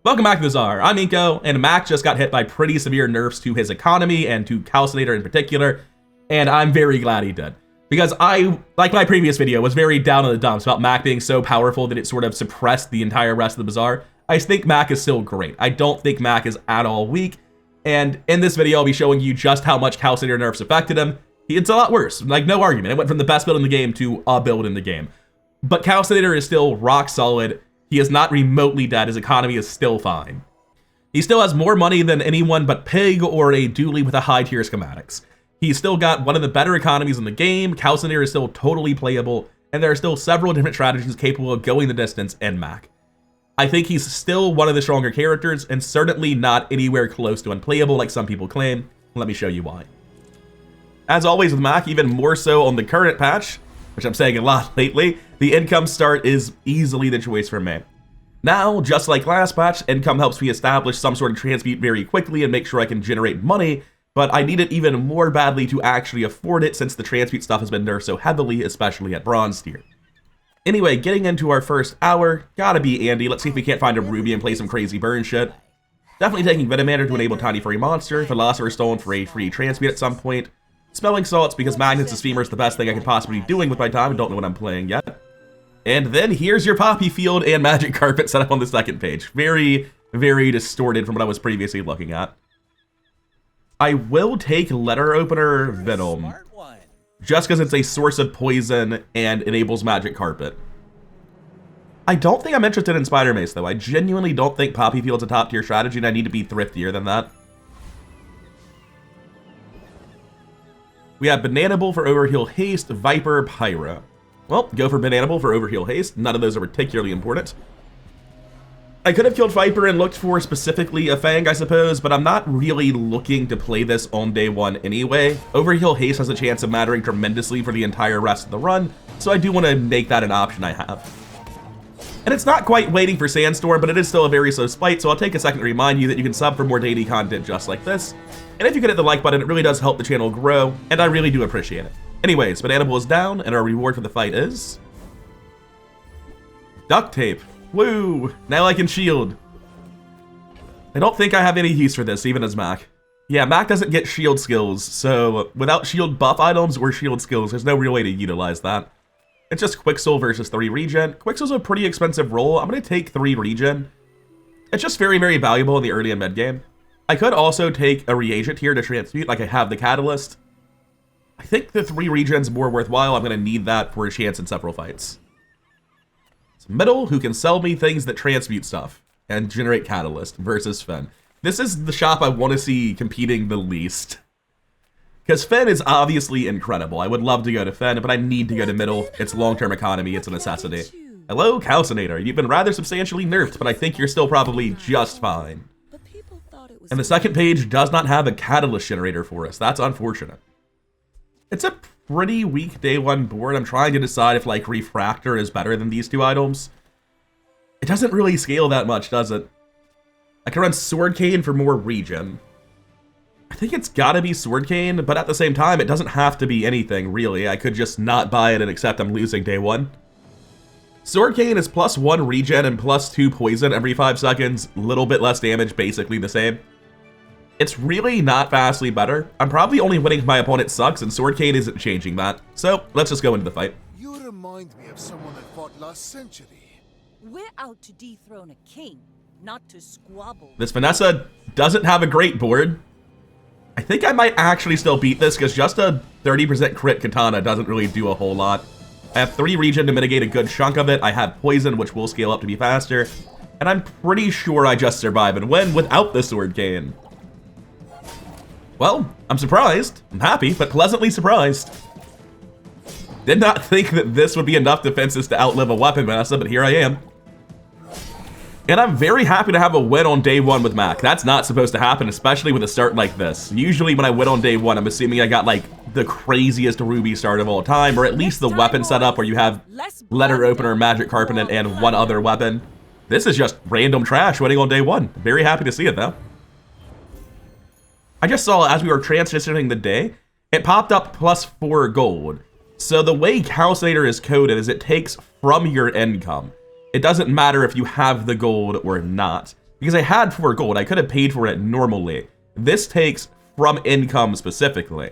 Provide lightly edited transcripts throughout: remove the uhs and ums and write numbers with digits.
Welcome back to Bazaar. I'm Inko, and Mac just got hit by pretty severe nerfs to his economy and to Calcinator in particular, and I'm very glad he did. Because I, like my previous video, was very down in the dumps about Mac being so powerful that it sort of suppressed the entire rest of the Bazaar. I think Mac is still great. I don't think Mac is at all weak, and in this video I'll be showing you just how much Calcinator nerfs affected him. It's a lot worse, like no argument. It went from the best build in the game to a build in the game. But Calcinator is still rock solid. He is not remotely dead. His economy is still fine. He still has more money than anyone but Pig or a Dooley with a high tier schematics. He's still got one of the better economies in the game. Calcinator is still totally playable, and there are still several different strategies capable of going the distance in Mac. I think he's still one of the stronger characters, and certainly not anywhere close to unplayable like some people claim. Let me show you why. As always with Mac, even more so on the current patch, which I'm saying a lot lately, the income start is easily the choice for me. Now, just like last patch, income helps me establish some sort of transmute very quickly and make sure I can generate money, but I need it even more badly to actually afford it since the transmute stuff has been nerfed so heavily, especially at bronze tier. Anyway, getting into our first hour, gotta be Andy. Let's see if we can't find a Ruby and play some crazy burn shit. Definitely taking Venomander to enable Tiny Furry Monster, Philosopher's Stone for a free transmute at some point, Smelling Salts because Magnets and Steamer is the best thing I can possibly be doing with my time and don't know what I'm playing yet. And then here's your Poppy Field and Magic Carpet set up on the second page. Very, very distorted from what I was previously looking at. I will take Letter Opener Venom, just because it's a source of poison and enables Magic Carpet. I don't think I'm interested in Spider Mace though. I genuinely don't think Poppy Field's a top tier strategy and I need to be thriftier than that. We have Banana Bull for Overheal Haste, Viper, Pyro. Well, go for Banana Bull for Overheal Haste. None of those are particularly important. I could have killed Viper and looked for specifically a Fang, I suppose, but I'm not really looking to play this on day one anyway. Overheal Haste has a chance of mattering tremendously for the entire rest of the run, so I do want to make that an option I have. And it's not quite waiting for Sandstorm, but it is still a very slow spite, so I'll take a second to remind you that you can sub for more daily content just like this. And if you can hit the like button, it really does help the channel grow, and I really do appreciate it. Anyways, Banana Bull is down, and our reward for the fight is... Duct Tape. Woo! Now I can shield. I don't think I have any use for this, even as Mac. Yeah, Mac doesn't get shield skills, so without shield buff items or shield skills, there's no real way to utilize that. It's just Quicksoul versus 3 regen. Quicksoul's a pretty expensive roll. I'm going to take 3 regen. It's just very, very valuable in the early and mid game. I could also take a reagent here to transmute, like I have the Catalyst. I think the 3 regen's more worthwhile. I'm going to need that for a chance in several fights. So Middle, who can sell me things that transmute stuff and generate Catalyst, versus Fen. This is the shop I want to see competing the least. Because Fen is obviously incredible. I would love to go to Fen, but I need to go to Middle. It's long-term economy. It's a necessity. Hello, Calcinator. You've been rather substantially nerfed, but I think you're still probably just fine. And the second page does not have a Catalyst generator for us. That's unfortunate. It's a pretty weak day one board. I'm trying to decide if like Refractor is better than these two items. It doesn't really scale that much, does it? I can run Sword Cane for more regen. I think it's gotta be Sword Cane, but at the same time, it doesn't have to be anything, really. I could just not buy it and accept I'm losing day one. Sword Cane is +1 regen and +2 poison every 5 seconds. Little bit less damage, basically the same. It's really not vastly better. I'm probably only winning if my opponent sucks, and Sword Cane isn't changing that. So, let's just go into the fight. You remind me of someone that fought last century. We're out to dethrone a king, not to squabble. This Vanessa doesn't have a great board. I think I might actually still beat this, because just a 30% crit katana doesn't really do a whole lot. I have 3 regen to mitigate a good chunk of it. I have poison, which will scale up to be faster. And I'm pretty sure I just survive and win without the Sword Cane. Well, I'm surprised. I'm happy, but pleasantly surprised. Did not think that this would be enough defenses to outlive a weapon Vanessa, but here I am. And I'm very happy to have a win on day one with Mac. That's not supposed to happen, especially with a start like this. Usually when I win on day one, I'm assuming I got like the craziest Ruby start of all time, or at least the weapon setup where you have Letter Opener, Magic Carpet, and one other weapon. This is just random trash winning on day one. Very happy to see it though. I just saw as we were transitioning the day, it popped up +4 gold. So the way Calcinator is coded is it takes from your income. It doesn't matter if you have the gold or not. Because I had 4 gold, I could have paid for it normally. This takes from income specifically.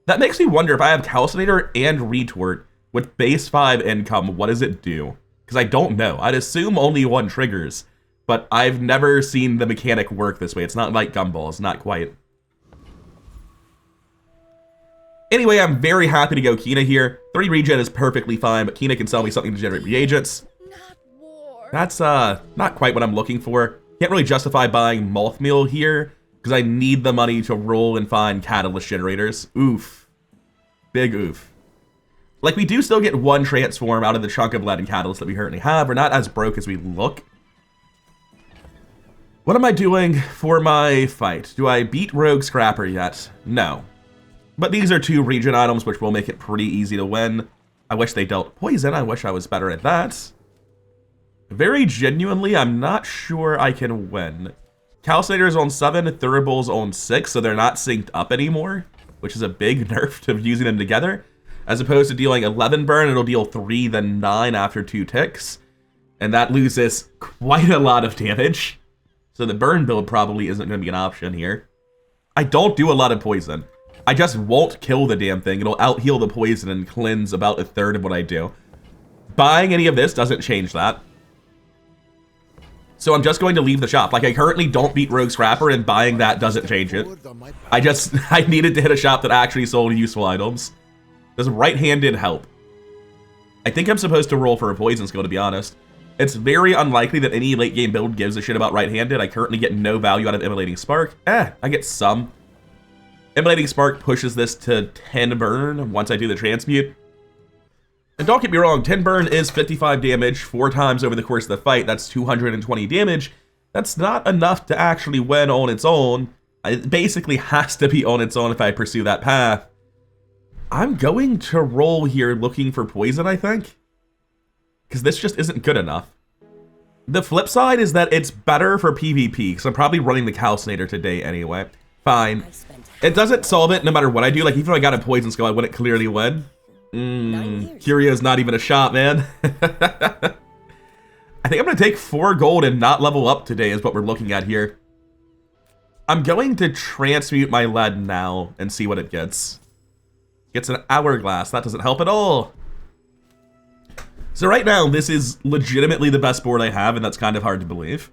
That makes me wonder if I have Calcinator and Retort with base 5 income, what does it do? Because I don't know. I'd assume only 1 triggers, but I've never seen the mechanic work this way. It's not like Gumballs, not quite. Anyway, I'm very happy to go Kina here. 3 regen is perfectly fine, but Kina can sell me something to generate reagents. That's not quite what I'm looking for. Can't really justify buying Moth Meal here, because I need the money to roll and find catalyst generators. Oof. Big oof. Like, we do still get 1 transform out of the chunk of lead and catalyst that we currently have. We're not as broke as we look. What am I doing for my fight? Do I beat Rogue Scrapper yet? No. But these are 2 regen items, which will make it pretty easy to win. I wish they dealt poison. I wish I was better at that. Very genuinely, I'm not sure I can win. Calcinator is on 7, Thurible's on 6, so they're not synced up anymore, which is a big nerf to using them together. As opposed to dealing 11 burn, it'll deal 3, then 9 after 2 ticks. And that loses quite a lot of damage. So the burn build probably isn't going to be an option here. I don't do a lot of poison. I just won't kill the damn thing. It'll out-heal the poison and cleanse about 1/3 of what I do. Buying any of this doesn't change that. So I'm just going to leave the shop. Like, I currently don't beat Rogue Scrapper, and buying that doesn't change it. I needed to hit a shop that actually sold useful items. Does right-handed help? I think I'm supposed to roll for a poison skill, to be honest. It's very unlikely that any late game build gives a shit about right-handed. I currently get no value out of Immolating Spark. I get some. Immolating Spark pushes this to 10 burn once I do the transmute. And don't get me wrong, 10 burn is 55 damage 4 times over the course of the fight. That's 220 damage. That's not enough to actually win on its own. It basically has to be on its own if I pursue that path. I'm going to roll here looking for poison, I think. Because this just isn't good enough. The flip side is that it's better for PvP, because I'm probably running the Calcinator today anyway. Fine. It doesn't solve it no matter what I do. Like, even if I got a poison skill, I wouldn't clearly win. Curio's not even a shot, man. I think I'm going to take 4 gold and not level up today is what we're looking at here. I'm going to transmute my lead now and see what it gets. Gets an hourglass. That doesn't help at all. So right now, this is legitimately the best board I have, and that's kind of hard to believe.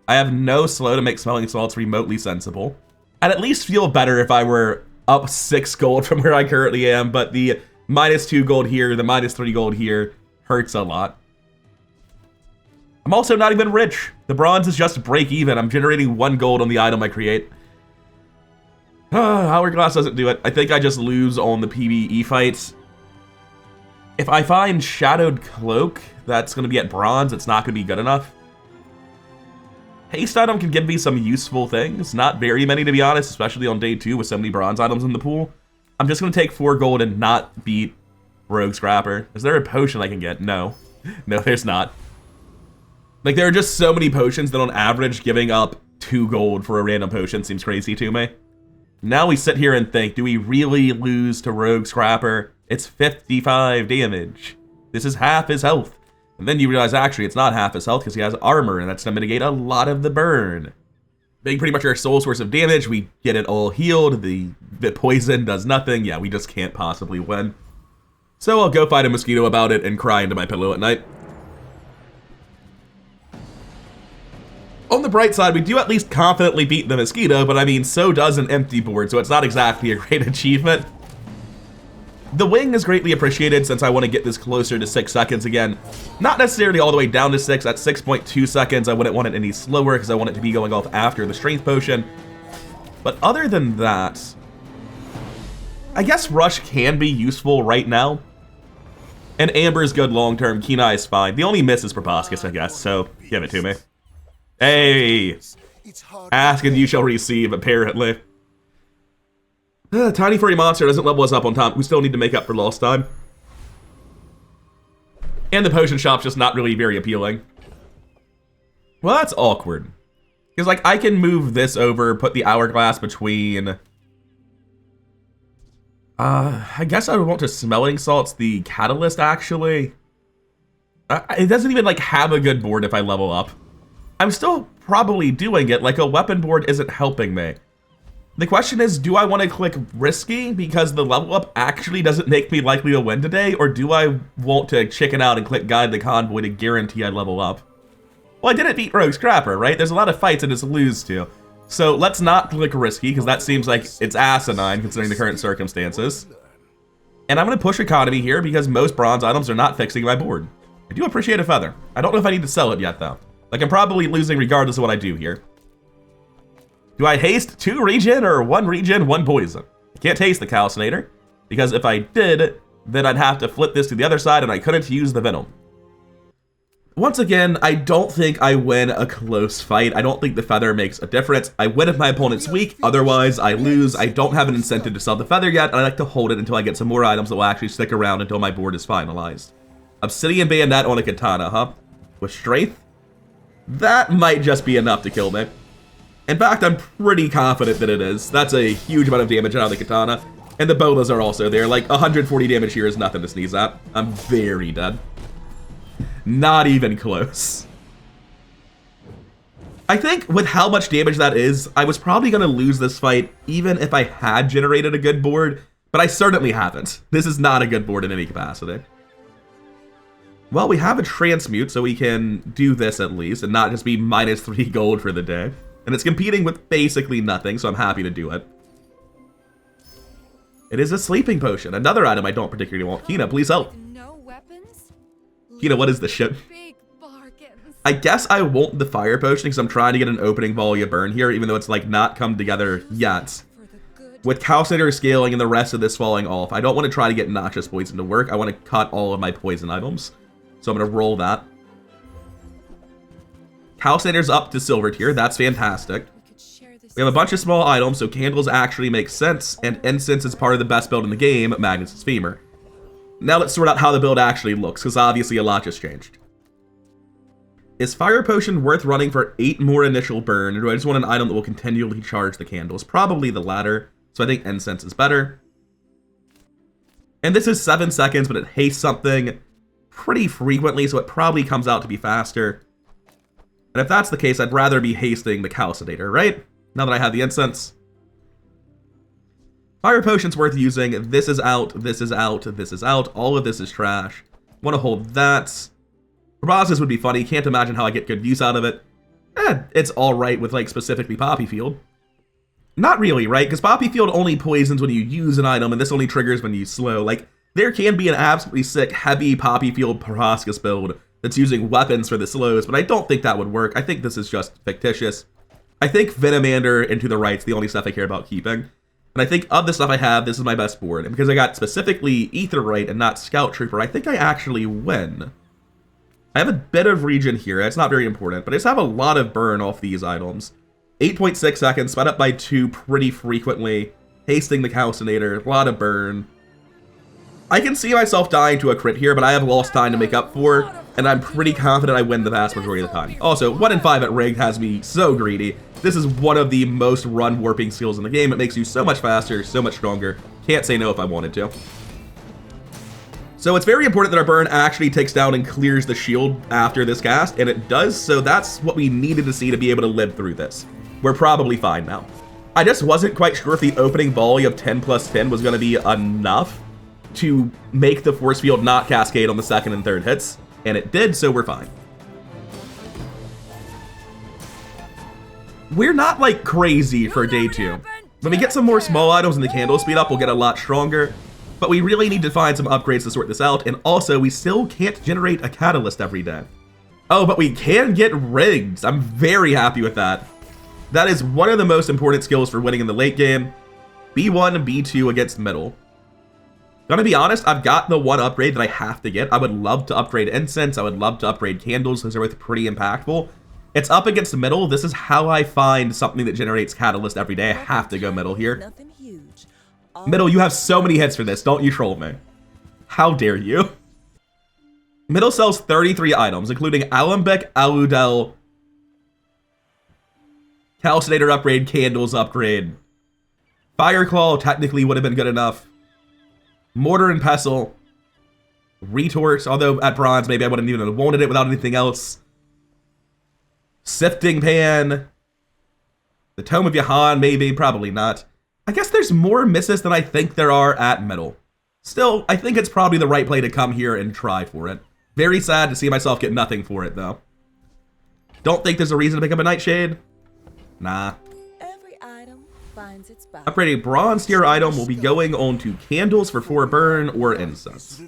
I have no slow to make smelling salts remotely sensible. I'd at least feel better if I were up 6 gold from where I currently am, but the -2 gold here, the -3 gold here hurts a lot. I'm also not even rich. The bronze is just break even. I'm generating 1 gold on the item I create. Hourglass doesn't do it. I think I just lose on the PvE fights. If I find Shadowed Cloak, that's going to be at bronze. It's not going to be good enough. Haste item can give me some useful things. Not very many, to be honest, especially on day 2 with so many bronze items in the pool. I'm just going to take 4 gold and not beat Rogue Scrapper. Is there a potion I can get? No. No, there's not. Like, there are just so many potions that on average giving up 2 gold for a random potion seems crazy to me. Now we sit here and think, do we really lose to Rogue Scrapper? It's 55 damage. This is half his health. And then you realize, actually, it's not half his health because he has armor, and that's to mitigate a lot of the burn. Being pretty much our sole source of damage, we get it all healed. The poison does nothing. Yeah, we just can't possibly win. So I'll go fight a mosquito about it and cry into my pillow at night. On the bright side, we do at least confidently beat the mosquito, but I mean, so does an empty board, so it's not exactly a great achievement. The wing is greatly appreciated since I want to get this closer to 6 seconds again. Not necessarily all the way down to 6. At 6.2 seconds, I wouldn't want it any slower because I want it to be going off after the strength potion. But other than that, I guess Rush can be useful right now. And Amber's good long-term. Kenai is fine. The only miss is Proboscis, I guess, so give it to me. Hey! Ask and you shall receive, apparently. Tiny furry monster doesn't level us up on time. We still need to make up for lost time. And the potion shop's just not really very appealing. Well, that's awkward. Because, like, I can move this over, put the hourglass between... I guess I would want to smelling salts the catalyst, actually. It doesn't even, like, have a good board if I level up. I'm still probably doing it. Like, a weapon board isn't helping me. The question is, do I want to click risky because the level up actually doesn't make me likely to win today, or do I want to chicken out and click guide the convoy to guarantee I level up? Well, I didn't beat Rogue Scrapper, right? There's a lot of fights I just lose to. So let's not click risky, because that seems like it's asinine considering the current circumstances. And I'm going to push economy here because most bronze items are not fixing my board. I do appreciate a feather. I don't know if I need to sell it yet, though. Like, I'm probably losing regardless of what I do here. Do I haste 2 regen or 1 regen, 1 poison? I can't haste the Calcinator, because if I did, then I'd have to flip this to the other side and I couldn't use the Venom. Once again, I don't think I win a close fight. I don't think the feather makes a difference. I win if my opponent's weak, otherwise I lose. I don't have an incentive to sell the feather yet, and I like to hold it until I get some more items that will actually stick around until my board is finalized. Obsidian Bayonet on a Katana, huh? With Strength? That might just be enough to kill me. In fact, I'm pretty confident that it is. That's a huge amount of damage out of the Katana. And the bolas are also there. Like, 140 damage here is nothing to sneeze at. I'm very dead. Not even close. I think with how much damage that is, I was probably going to lose this fight even if I had generated a good board, but I certainly haven't. This is not a good board in any capacity. Well, we have a transmute, so we can do this at least, and not just be -3 gold for the day. And it's competing with basically nothing, so I'm happy to do it. It is a sleeping potion, another item I don't particularly want. Kina, please help. Kina, what is this shit? I guess I want the fire potion because I'm trying to get an opening volley of burn here, even though it's like not come together yet. With Calcinator scaling and the rest of this falling off, I don't want to try to get noxious poison to work. I want to cut all of my poison items. So I'm going to roll that. Calcinator's up to silver tier. That's fantastic. We have a bunch of small items, so candles actually make sense, and incense is part of the best build in the game, Magnus' Femur. Now let's sort out how the build actually looks, because obviously a lot just changed. Is Fire Potion worth running for 8 more initial burn, or do I just want an item that will continually charge the candles? Probably the latter, so I think Incense is better. And this is 7 seconds, but it hastes something pretty frequently, so it probably comes out to be faster. And if that's the case, I'd rather be hasting the Calcinator, right? Now that I have the Incense. Fire Potion's worth using. This is out, this is out, this is out. All of this is trash. Want to hold that. Proboscis would be funny. Can't imagine how I get good use out of it. It's alright with, like, specifically Poppy Field. Not really, right? Because Poppy Field only poisons when you use an item, and this only triggers when you slow. Like, there can be an absolutely sick, heavy Poppy Field Proboscis build that's using weapons for the slows, but I don't think that would work. I think this is just fictitious. I think Venomander and To the Right's the only stuff I care about keeping. And I think of the stuff I have, this is my best board. And because I got specifically Aetheryte and not Scout Trooper, I think I actually win. I have a bit of regen here. It's not very important, but I just have a lot of burn off these items. 8.6 seconds, sped up by 2 pretty frequently. Hasting the Calcinator, a lot of burn. I can see myself dying to a crit here, but I have lost time to make up for, and I'm pretty confident I win the vast majority of the time. Also, 1 in 5 at Rigged has me so greedy. This is one of the most run warping skills in the game. It makes you so much faster, so much stronger. Can't say no if I wanted to. So it's very important that our burn actually takes down and clears the shield after this cast, and it does, so that's what we needed to see to be able to live through this. We're probably fine now. I just wasn't quite sure if the opening volley of 10 plus 10 was going to be enough to make the force field not cascade on the second and third hits, and it did, so we're fine. We're not like crazy for day 2. When we get some more small items and the candle speed up, we'll get a lot stronger, but we really need to find some upgrades to sort this out, and also we still can't generate a catalyst every day. Oh, but we can get rigged. I'm very happy with that. That is one of the most important skills for winning in the late game. B1, B2 against middle. Gonna be honest, I've got the one upgrade that I have to get. I would love to upgrade Incense. I would love to upgrade Candles. Those are both pretty impactful. It's up against the middle. This is how I find something that generates Catalyst every day. I have to go middle here. Middle, you have so many hits for this. Don't you troll me. How dare you? Middle sells 33 items, including Alembic, Aludel, Calcinator upgrade, Candles upgrade. Fireclaw technically would have been good enough. Mortar and Pestle. Retort, although at bronze maybe I wouldn't even have wanted it without anything else. Sifting Pan. The Tome of Yahan, maybe, probably not. I guess there's more misses than I think there are at middle. Still, I think it's probably the right play to come here and try for it. Very sad to see myself get nothing for it, though. Don't think there's a reason to pick up a Nightshade. Nah. Every item finds its balance. Upgrading bronze tier item will be going on to candles for 4 burn or incense.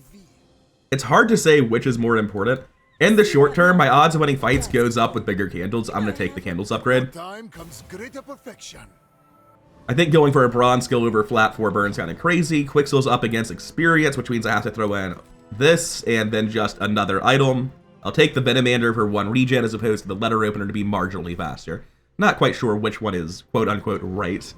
It's hard to say which is more important. In the short term, my odds of winning fights goes up with bigger candles. I'm going to take the candles upgrade. Time comes greater perfection. I think going for a bronze skill over flat 4 burns kind of crazy. Quicksil's up against experience, which means I have to throw in this and then just another item. I'll take the Venomander for 1 regen as opposed to the letter opener to be marginally faster. Not quite sure which one is quote-unquote right.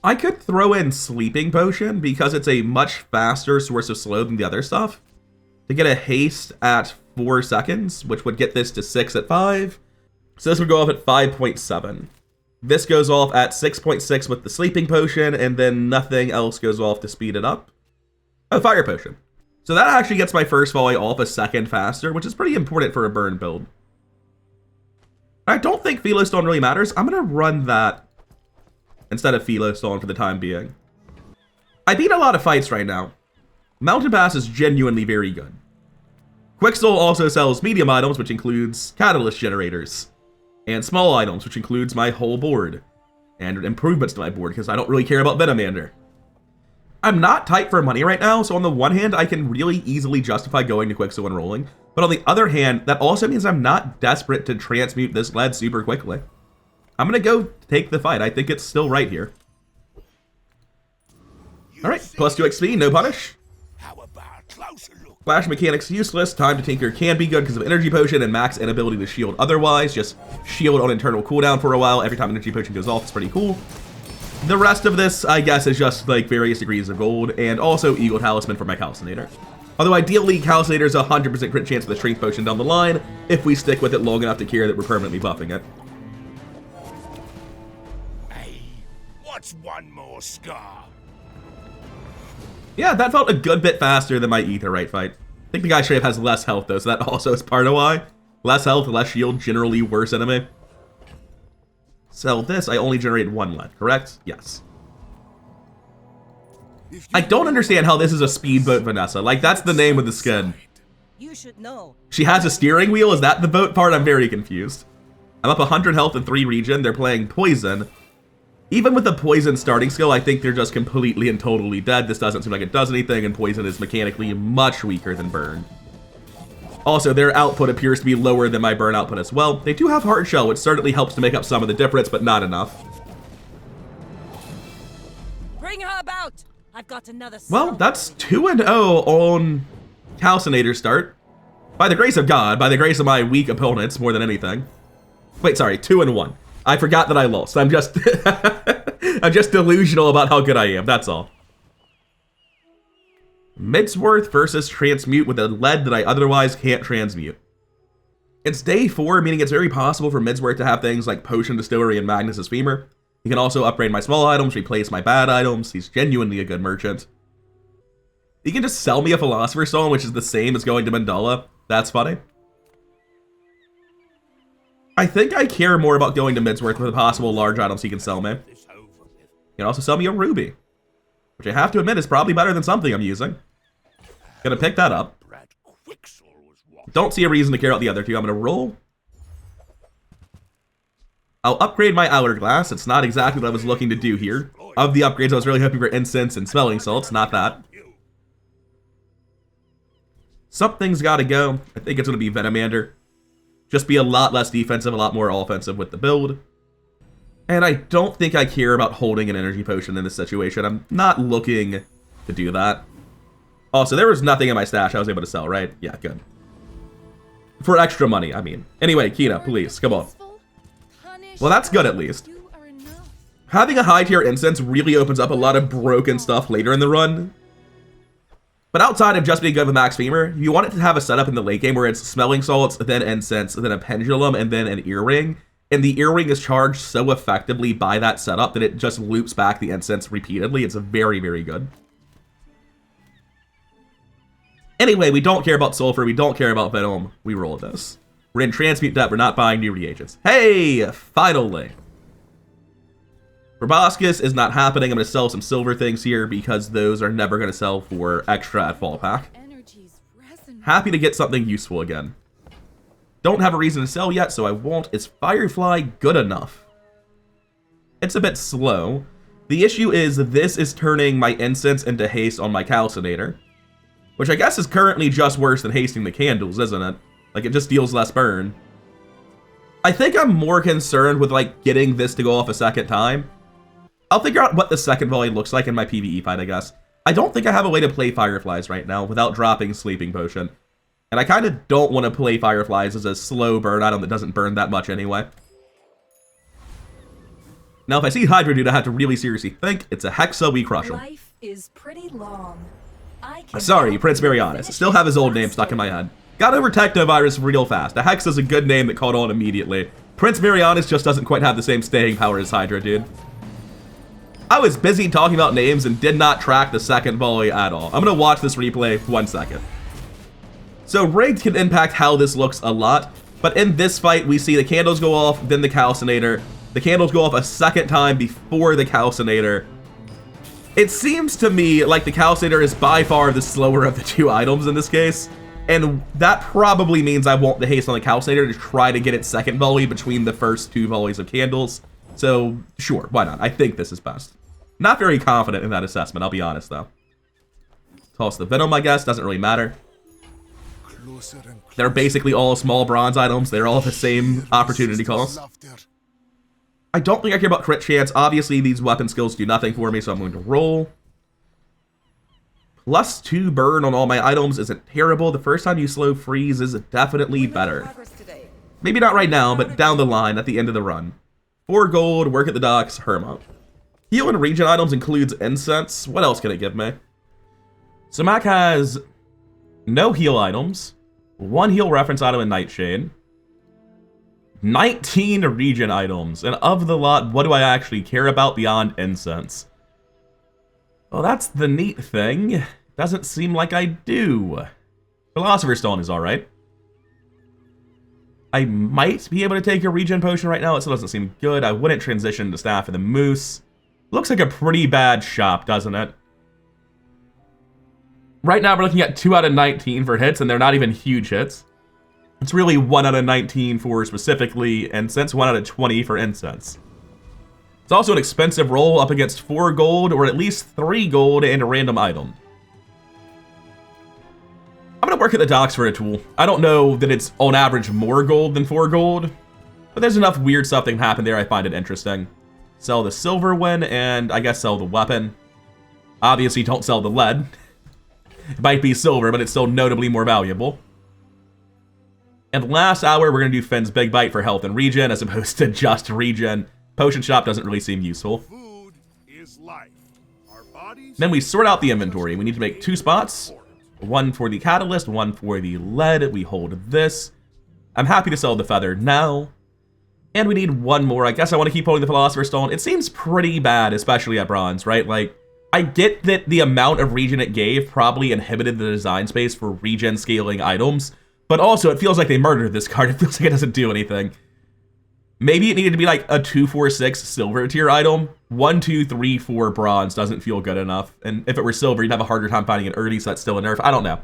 I could throw in Sleeping Potion because it's a much faster source of slow than the other stuff. To get a haste at 4 seconds, which would get this to 6 at 5. So this would go off at 5.7. This goes off at 6.6 with the Sleeping Potion, and then nothing else goes off to speed it up. Oh, Fire Potion. So that actually gets my first volley off a second faster, which is pretty important for a burn build. I don't think Philostone really matters. I'm going to run that instead of Philostone for the time being. I beat a lot of fights right now. Mountain Pass is genuinely very good. Quicksil also sells medium items, which includes Catalyst Generators. And small items, which includes my whole board. And improvements to my board, because I don't really care about Venomander. I'm not tight for money right now, so on the one hand, I can really easily justify going to Quicksil and rolling. But on the other hand, that also means I'm not desperate to transmute this lead super quickly. I'm going to go take the fight. I think it's still right here. Alright, +2 XP, no punish. Flash Mechanics useless. Time to Tinker can be good because of Energy Potion and max inability to shield otherwise. Just shield on internal cooldown for a while. Every time Energy Potion goes off, it's pretty cool. The rest of this, I guess, is just like various degrees of gold and also Eagle Talisman for my Calcinator. Although ideally, Calcinator is a 100% crit chance with a Strength Potion down the line if we stick with it long enough to care that we're permanently buffing it. Hey, what's one more scar? Yeah, that felt a good bit faster than my Aetherite fight. I think the guy straight up has less health though, so that also is part of why. Less health, less shield, generally worse enemy. Sell this, I only generate 1 lead, correct? Yes. I don't understand how this is a speedboat Vanessa. Like, that's the name of the skin. You should know. She has a steering wheel? Is that the boat part? I'm very confused. I'm up 100 health and 3 regen. They're playing poison. Even with the poison starting skill, I think they're just completely and totally dead. This doesn't seem like it does anything, and poison is mechanically much weaker than burn. Also, their output appears to be lower than my burn output as well. They do have hard shell, which certainly helps to make up some of the difference, but not enough. Bring her about. I've got another. Well, that's 2-0 on Calcinator start. By the grace of God, by the grace of my weak opponents, more than anything. Wait, sorry, 2-1. I forgot that I lost. I'm just I'm just delusional about how good I am, that's all. Midsworth versus Transmute with a lead that I otherwise can't transmute. It's day 4, meaning it's very possible for Midsworth to have things like Potion Distillery and Magnus's Femur. He can also upgrade my small items, replace my bad items. He's genuinely a good merchant. He can just sell me a Philosopher's Stone, which is the same as going to Mandala. That's funny. I think I care more about going to Midsworth with the possible large items he can sell me. He can also sell me a ruby, which I have to admit is probably better than something I'm using. Gonna pick that up. Don't see a reason to care about the other two. I'm gonna roll. I'll upgrade my Hourglass. It's not exactly what I was looking to do here. Of the upgrades, I was really hoping for Incense and Smelling Salts. Not that. Something's gotta go. I think it's gonna be Venomander. Just be a lot less defensive, a lot more offensive with the build. And I don't think I care about holding an energy potion in this situation. I'm not looking to do that. Also, there was nothing in my stash I was able to sell, right? Yeah, good. For extra money, I mean. Anyway, Kina, please, come on. Well, that's good at least. Having a high tier incense really opens up a lot of broken stuff later in the run. But outside of just being good with Max Femur, you want it to have a setup in the late game where it's Smelling Salts, then Incense, then a Pendulum, and then an Earring. And the Earring is charged so effectively by that setup that it just loops back the Incense repeatedly. It's very, very good. Anyway, we don't care about Sulfur, we don't care about Venom. We roll this. We're in transmute debt. We're not buying new reagents. Hey, finally. Proboscis is not happening. I'm going to sell some silver things here because those are never going to sell for extra at fall pack. Happy to get something useful again. Don't have a reason to sell yet, so I won't. Is Firefly good enough? It's a bit slow. The issue is this is turning my incense into haste on my calcinator, which I guess is currently just worse than hasting the candles, isn't it? Like, it just deals less burn. I think I'm more concerned with, like, getting this to go off a second time. I'll figure out what the second volley looks like in my PvE fight, I guess. I don't think I have a way to play Fireflies right now without dropping Sleeping Potion. And I kind of don't want to play Fireflies as a slow burn item that doesn't burn that much anyway. Now, if I see Hydra Dude, I have to really seriously think. It's a Hexa, we crush him. Life is pretty long. Sorry, Prince Marianis. Still have his old name stuck in my head. Got over Technovirus real fast. A Hexa's a good name that caught on immediately. Prince Marianis just doesn't quite have the same staying power as Hydra Dude. I was busy talking about names and did not track the second volley at all. I'm going to watch this replay 1 second. So rigged can impact how this looks a lot, but in this fight we see the candles go off, then the calcinator. The candles go off a second time before the calcinator. It seems to me like the calcinator is by far the slower of the two items in this case, and that probably means I want the haste on the calcinator to try to get its second volley between the first two volleys of candles. So, sure, why not? I think this is best. Not very confident in that assessment, I'll be honest, though. Toss the Venom, I guess. Doesn't really matter. They're basically all small bronze items. They're all the same opportunity cost. I don't think I care about crit chance. Obviously, these weapon skills do nothing for me, so I'm going to roll. +2 burn on all my items isn't terrible. The first time you slow freeze is definitely better. Maybe not right now, but down the line at the end of the run. 4 gold, work at the docks, Herma. Heal and regen items includes incense. What else can it give me? So Mac has no heal items, 1 heal reference item in Nightshade, 19 regen items, and of the lot, what do I actually care about beyond incense? Well, that's the neat thing. Doesn't seem like I do. Philosopher's Stone is alright. I might be able to take a regen potion right now. It still doesn't seem good. I wouldn't transition to Staff of the Moose. Looks like a pretty bad shop, doesn't it? Right now, we're looking at 2 out of 19 for hits, and they're not even huge hits. It's really 1 out of 19 for specifically incense, 1 out of 20 for incense. It's also an expensive roll up against 4 gold, or at least 3 gold, and a random item. I'm gonna work at the docks for a tool. I don't know that it's on average more gold than 4 gold, but there's enough weird stuff that can happen there. I find it interesting. Sell the silver win, and I guess sell the weapon. Obviously, don't sell the lead. It might be silver, but it's still notably more valuable. And last hour, we're gonna do Finn's Big Bite for health and regen, as opposed to just regen. Potion shop doesn't really seem useful. Food is life. Our bodies. Then we sort out the inventory. We need to make 2 spots. 1 for the catalyst, 1 for the lead. We hold this. I'm happy to sell the feather now. And we need 1 more. I guess I want to keep holding the Philosopher's Stone. It seems pretty bad, especially at bronze, right? Like, I get that the amount of regen it gave probably inhibited the design space for regen scaling items, but also it feels like they murdered this card. It feels like it doesn't do anything. Maybe it needed to be like a 2, 4, 6 silver tier item. 1, 2, 3, 4 bronze doesn't feel good enough. And if it were silver, you'd have a harder time finding an early, so that's still a nerf. I don't know.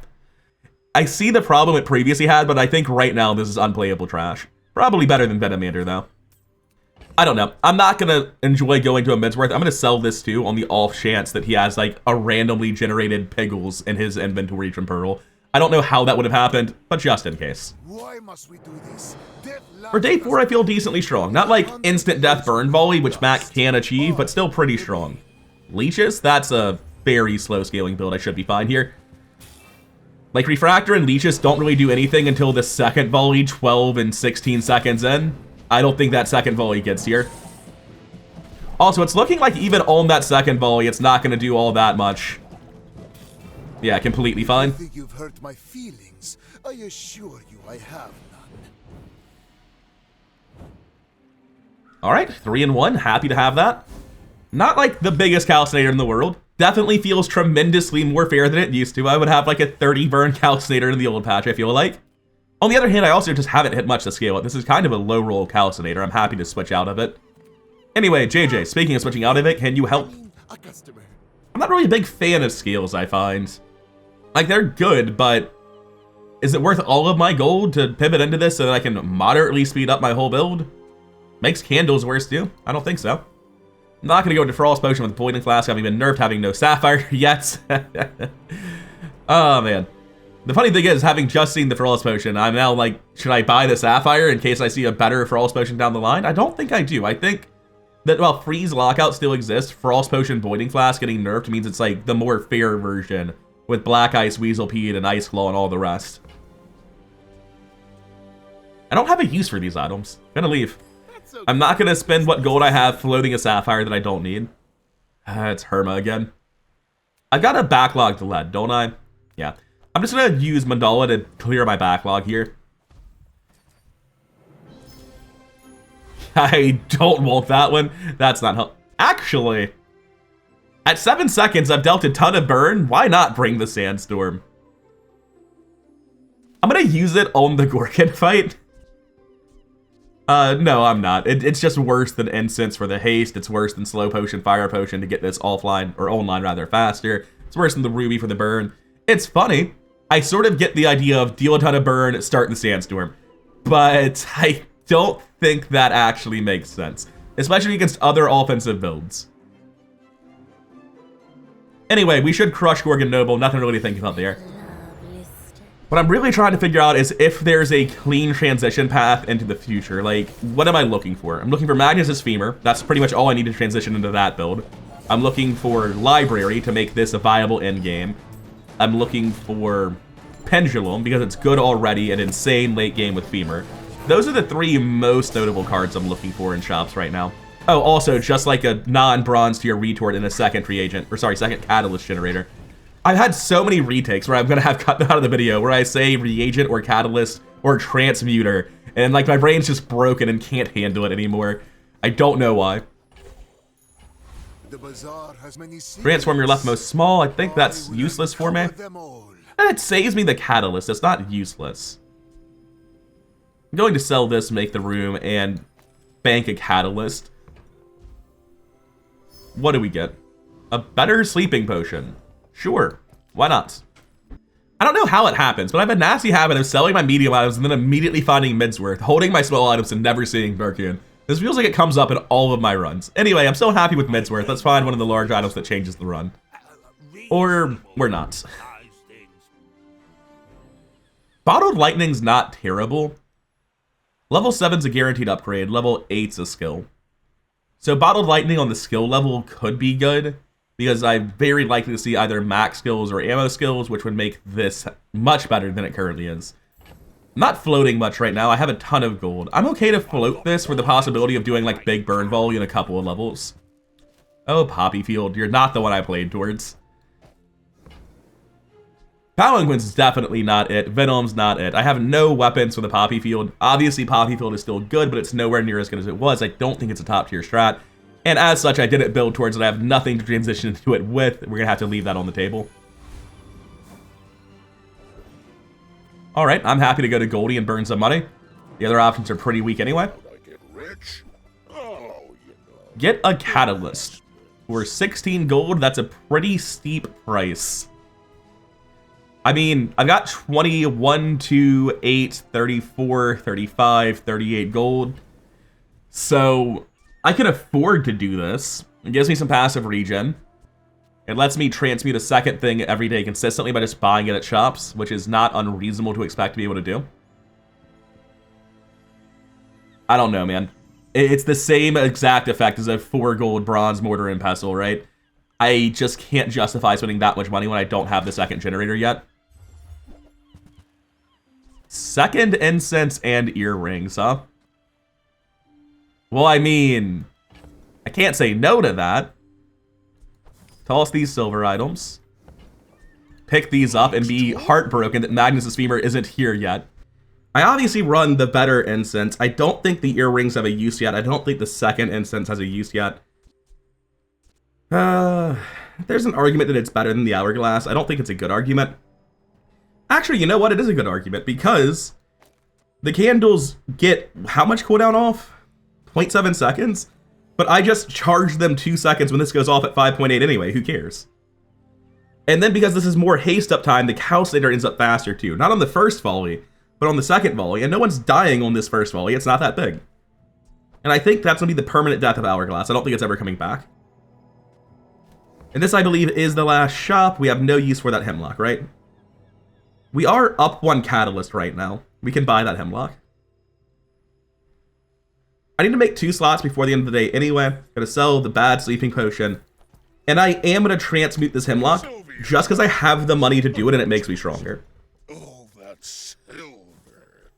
I see the problem it previously had, but I think right now this is unplayable trash. Probably better than Venomander, though. I don't know. I'm not going to enjoy going to a Midsworth. I'm going to sell this, too, on the off chance that he has, like, a randomly generated Piggles in his inventory from Pearl. I don't know how that would have happened, but just in case. Why must we do this? For day 4, I feel decently strong. Not like instant death burn volley, which Mac can achieve, but still pretty strong. Leeches? That's a very slow scaling build. I should be fine here. Like, Refractor and Leeches don't really do anything until the second volley, 12 and 16 seconds in. I don't think that second volley gets here. Also, it's looking like even on that second volley, it's not going to do all that much. Yeah, completely fine. I think you've hurt my feelings. I assure you I have none. Alright, 3 and 1. Happy to have that. Not like the biggest calcinator in the world. Definitely feels tremendously more fair than it used to. I would have like a 30 burn calcinator in the old patch, I feel like. On the other hand, I also just haven't hit much to scale it. This is kind of a low roll calcinator. I'm happy to switch out of it. Anyway, JJ, speaking of switching out of it, can you help? A customer. I'm not really a big fan of scales, I find. Like, they're good, but is it worth all of my gold to pivot into this so that I can moderately speed up my whole build? Makes candles worse too? I don't think so. I'm not gonna go into Frost Potion with Poison Flask, having been nerfed, having no Sapphire yet. Oh man. The funny thing is, having just seen the Frost Potion, I'm now like, should I buy the Sapphire in case I see a better Frost Potion down the line? I don't think I do. I think that while Freeze Lockout still exists, Frost Potion Boiling Flask getting nerfed means it's like the more fair version with Black Ice, Weaselpede, and Ice Claw and all the rest. I don't have a use for these items. I'm gonna leave. I'm not gonna spend what gold I have floating a Sapphire that I don't need. It's Herma again. I've got a backlogged lead, don't I? Yeah. I'm just gonna use Mandala to clear my backlog here. I don't want that one. That's not help. Actually, at 7 seconds, I've dealt a ton of burn. Why not bring the Sandstorm? I'm gonna use it on the Gorgon fight. No, I'm not. It's just worse than Incense for the haste. It's worse than Slow Potion, Fire Potion to get this offline, or online rather, faster. It's worse than the Ruby for the burn. It's funny. I sort of get the idea of deal a ton of burn, start the Sandstorm. But I don't think that actually makes sense, especially against other offensive builds. Anyway, we should crush Gorgon Noble. Nothing really to think about there. What I'm really trying to figure out is if there's a clean transition path into the future. Like, what am I looking for? I'm looking for Magnus's Femur. That's pretty much all I need to transition into that build. I'm looking for Library to make this a viable endgame. I'm looking for Pendulum because it's good already and insane late game with Femur. Those are the 3 most notable cards I'm looking for in shops right now. Oh, also, just like a non-bronze tier retort in a second reagent, or sorry, second catalyst generator. I've had so many retakes where I'm gonna have cut out of the video where I say reagent or catalyst or transmuter, and like my brain's just broken and can't handle it anymore. I don't know why. The Bazaar has many Transform your leftmost small. I think that's useless for me. And it saves me the catalyst. It's not useless. I'm going to sell this, make the room, and bank a catalyst. What do we get? A better sleeping potion. Sure, why not? I don't know how it happens, but I have a nasty habit of selling my medium items and then immediately finding Midsworth, holding my small items and never seeing Birkin. This feels like it comes up in all of my runs. Anyway, I'm so happy with Midsworth. Let's find one of the large items that changes the run. Or we're not. Bottled Lightning's not terrible. Level 7's a guaranteed upgrade. Level 8's a skill. So Bottled Lightning on the skill level could be good, because I'm very likely to see either max skills or ammo skills, which would make this much better than it currently is. I'm not floating much right now. I have a ton of gold. I'm okay to float this for the possibility of doing like big burn volley in a couple of levels. Oh, Poppy Field, you're not the one I played towards. Palanquin's definitely not it. Venom's not it. I have no weapons for the Poppy Field. Obviously, Poppy Field is still good, but it's nowhere near as good as it was. I don't think it's a top tier strat. And as such, I didn't build towards it. I have nothing to transition into it with. We're gonna have to leave that on the table. All right, I'm happy to go to Goldie and burn some money. The other options are pretty weak anyway. Get a catalyst. For 16 gold, that's a pretty steep price. I mean, I've got 21, 2, 8, 34, 35, 38 gold. So I can afford to do this. It gives me some passive regen. It lets me transmute a second thing every day consistently by just buying it at shops, which is not unreasonable to expect to be able to do. I don't know, man. It's the same exact effect as a 4 gold bronze mortar and pestle, right? I just can't justify spending that much money when I don't have the second generator yet. Second incense and earrings, huh? Well, I mean, I can't say no to that. Toss these silver items. Pick these up and be heartbroken that Magnus's Femur isn't here yet. I obviously run the better incense. I don't think the earrings have a use yet. I don't think the second incense has a use yet. There's an argument that it's better than the hourglass. I don't think it's a good argument. Actually, you know what? It is a good argument because The candles get how much cooldown off? 0.7 seconds? But I just charged them 2 seconds when this goes off at 5.8 anyway, who cares? And then because this is more haste uptime, the calcinator ends up faster too. Not on the first volley, but on the second volley, and no one's dying on this first volley, it's not that big. And I think that's gonna be the permanent death of Hourglass. I don't think it's ever coming back. And this, I believe, is the last shop. We have no use for that Hemlock, right? We are up 1 catalyst right now. We can buy that Hemlock. I need to make 2 slots before the end of the day anyway. Gonna sell the bad sleeping potion. And I am gonna transmute this Hemlock just because I have the money to do it and it makes me stronger. Oh, that silver.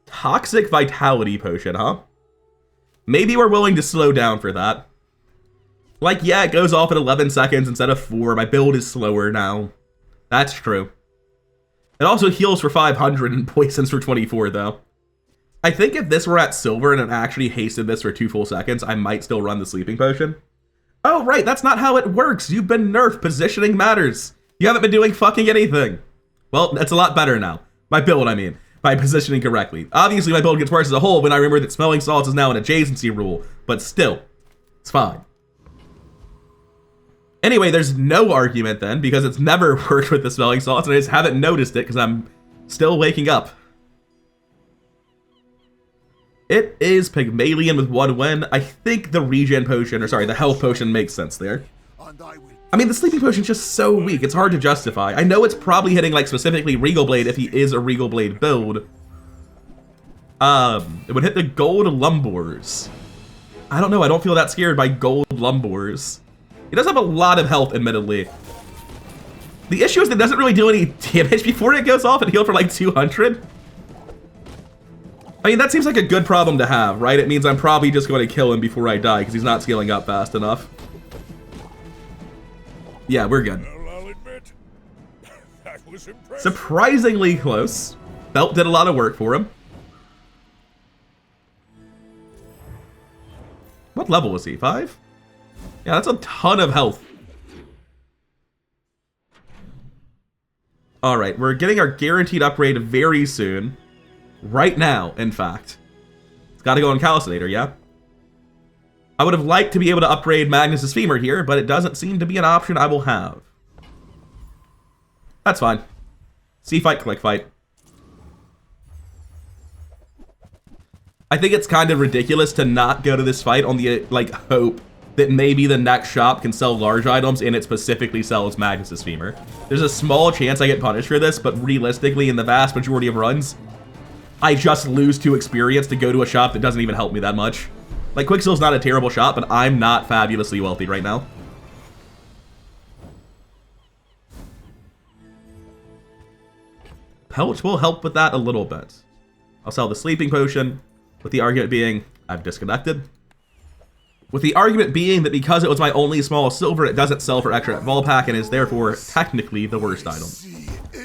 Toxic Vitality Potion, huh? Maybe we're willing to slow down for that. Like, yeah, it goes off at 11 seconds instead of 4. My build is slower now. That's true. It also heals for 500 and poisons for 24, though. I think if this were at silver and it actually hasted this for 2 full seconds, I might still run the sleeping potion. Oh, right, that's not how it works. You've been nerfed. Positioning matters. You haven't been doing fucking anything. Well, that's a lot better now. My build, I mean. By positioning correctly. Obviously, my build gets worse as a whole when I remember that smelling salts is now an adjacency rule, but still, it's fine. Anyway, there's no argument then, because it's never worked with the smelling salts, and I just haven't noticed it because I'm still waking up. It is Pygmalion with 1 win. I think the regen potion, or sorry, the health potion makes sense there. I mean, the sleeping potion's just so weak, it's hard to justify. I know it's probably hitting, like, specifically Regal Blade if he is a Regal Blade build. It would hit the gold Lumbors. I don't know, I don't feel that scared by gold Lumbors. He does have a lot of health, admittedly. The issue is that it doesn't really do any damage before it goes off and heal for like 200. I mean, that seems like a good problem to have, right? It means I'm probably just going to kill him before I die because he's not scaling up fast enough. Yeah, we're good. Well, I'll admit, that was impressive. Surprisingly close. Belt did a lot of work for him. What level was he? 5? Yeah, that's a ton of health. Alright, we're getting our guaranteed upgrade very soon. Right now, in fact. It's gotta go on Calcinator, yeah? I would have liked to be able to upgrade Magnus's Femur here, but it doesn't seem to be an option I will have. That's fine. C-fight, click fight. I think it's kind of ridiculous to not go to this fight on the, like, hope that maybe the next shop can sell large items and it specifically sells Magnus's Femur. There's a small chance I get punished for this, but realistically, in the vast majority of runs, I just lose 2 experience to go to a shop that doesn't even help me that much. Like, Quicksil's not a terrible shop, but I'm not fabulously wealthy right now. Pelch will help with that a little bit. I'll sell the sleeping potion, with the argument being I've disconnected. With the argument being that because it was my only small silver, it doesn't sell for extra at Volpack and is therefore technically the worst item.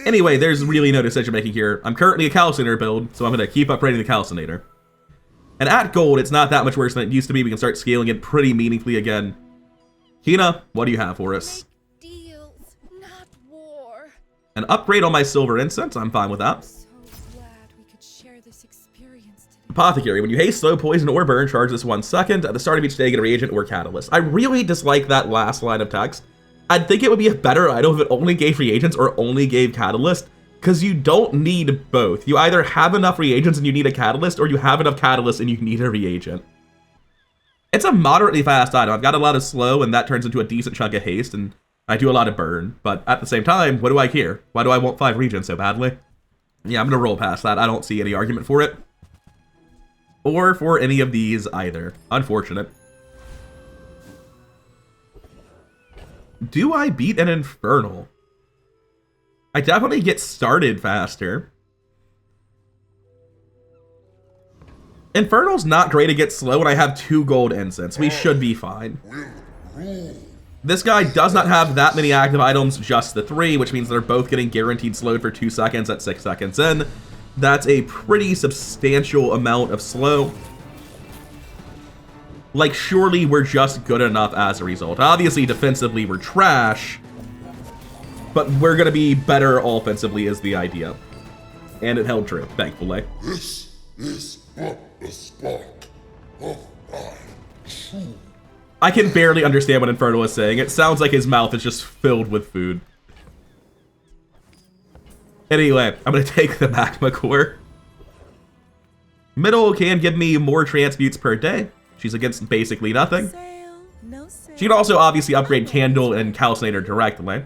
Anyway, there's really no decision making here. I'm currently a Calcinator build, so I'm going to keep upgrading the Calcinator. And at gold, it's not that much worse than it used to be. We can start scaling it pretty meaningfully again. Kina, what do you have for us? Deals, not war. An upgrade on my silver incense, I'm fine with that. So glad we could share this experience today. Apothecary, when you haste, slow, poison, or burn, charge this 1 second. At the start of each day, get a reagent or catalyst. I really dislike that last line of text. I'd think it would be a better item if it only gave reagents or only gave catalyst, because you don't need both. You either have enough reagents and you need a catalyst, or you have enough catalyst and you need a reagent. It's a moderately fast item. I've got a lot of slow, and that turns into a decent chunk of haste, and I do a lot of burn. But at the same time, what do I care? Why do I want 5 regens so badly? Yeah, I'm gonna roll past that. I don't see any argument for it. Or for any of these either. Unfortunate. Do I beat an Infernal? I definitely get started faster. Infernal's not great to get slow when I have 2 gold incense. We should be fine. This guy does not have that many active items, just the 3, which means they're both getting guaranteed slowed for 2 seconds at 6 seconds in. That's a pretty substantial amount of slow. Like, surely we're just good enough as a result. Obviously, defensively, we're trash, but we're gonna be better offensively is the idea. And it held true, thankfully. This is but the spark of my true. I can barely understand what Infernal is saying. It sounds like his mouth is just filled with food. Anyway, I'm going to take the magma core. Middle can give me more transmutes per day. She's against basically nothing. She can also obviously upgrade Candle and Calcinator directly.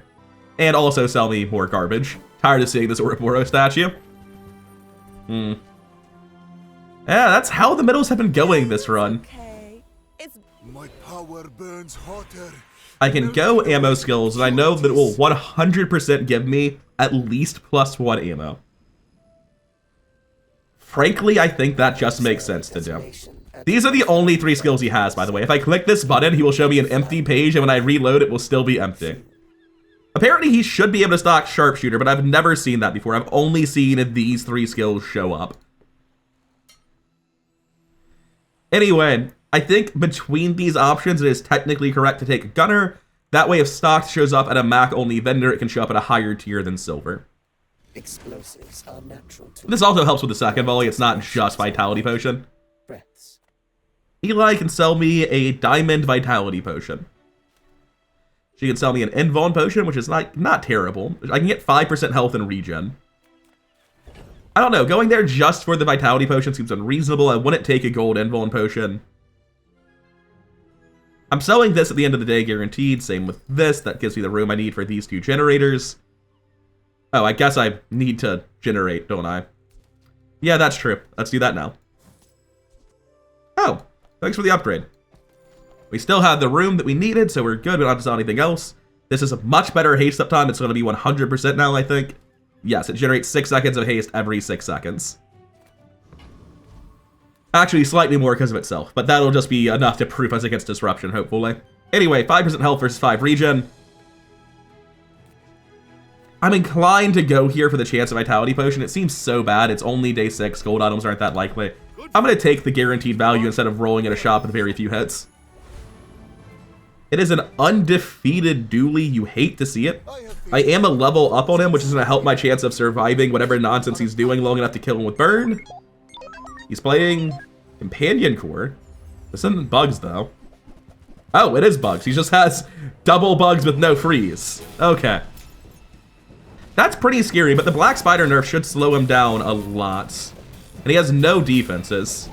And also sell me more garbage. Tired of seeing this Ouroboros statue. Yeah, that's how the middles have been going this run. My power burns hotter. I can go ammo skills, and I know that it will 100% give me at least +1 ammo. Frankly, I think that just makes sense to do. These are the only 3 skills he has, by the way. If I click this button, he will show me an empty page, and when I reload, it will still be empty. Apparently, he should be able to stock Sharpshooter, but I've never seen that before. I've only seen these 3 skills show up. Anyway, I think between these options, it is technically correct to take Gunner. That way, if stocked shows up at a Mac-only vendor, it can show up at a higher tier than Silver. Explosives are natural to This also helps with the second volley. It's not just Vitality Potion. breaths. Eli can sell me a Diamond Vitality Potion. She can sell me an Invuln Potion, which is not terrible. I can get 5% health and regen. I don't know, going there just for the Vitality Potion seems unreasonable. I wouldn't take a gold Invuln Potion. I'm selling this at the end of the day, guaranteed. Same with this. That gives me the room I need for these 2 generators. Oh, I guess I need to generate, don't I? Yeah, that's true. Let's do that now. Oh, thanks for the upgrade. We still have the room that we needed, so we're good. We don't have to sell anything else. This is a much better haste up time. It's going to be 100% now, I think. Yes, it generates 6 seconds of haste every 6 seconds. Actually, slightly more because of itself, but that'll just be enough to proof us against disruption, hopefully. Anyway, 5% health versus 5 regen. I'm inclined to go here for the chance of Vitality Potion. It seems so bad. It's only day 6. Gold items aren't that likely. I'm going to take the guaranteed value instead of rolling at a shop with very few hits. It is an undefeated Dooley. You hate to see it. I am a level up on him, which is going to help my chance of surviving whatever nonsense he's doing long enough to kill him with Burn. He's playing Companion Core. This isn't bugs, though. Oh, it is bugs. He just has double bugs with no freeze. Okay. That's pretty scary, but the Black Spider nerf should slow him down a lot. And he has no defenses.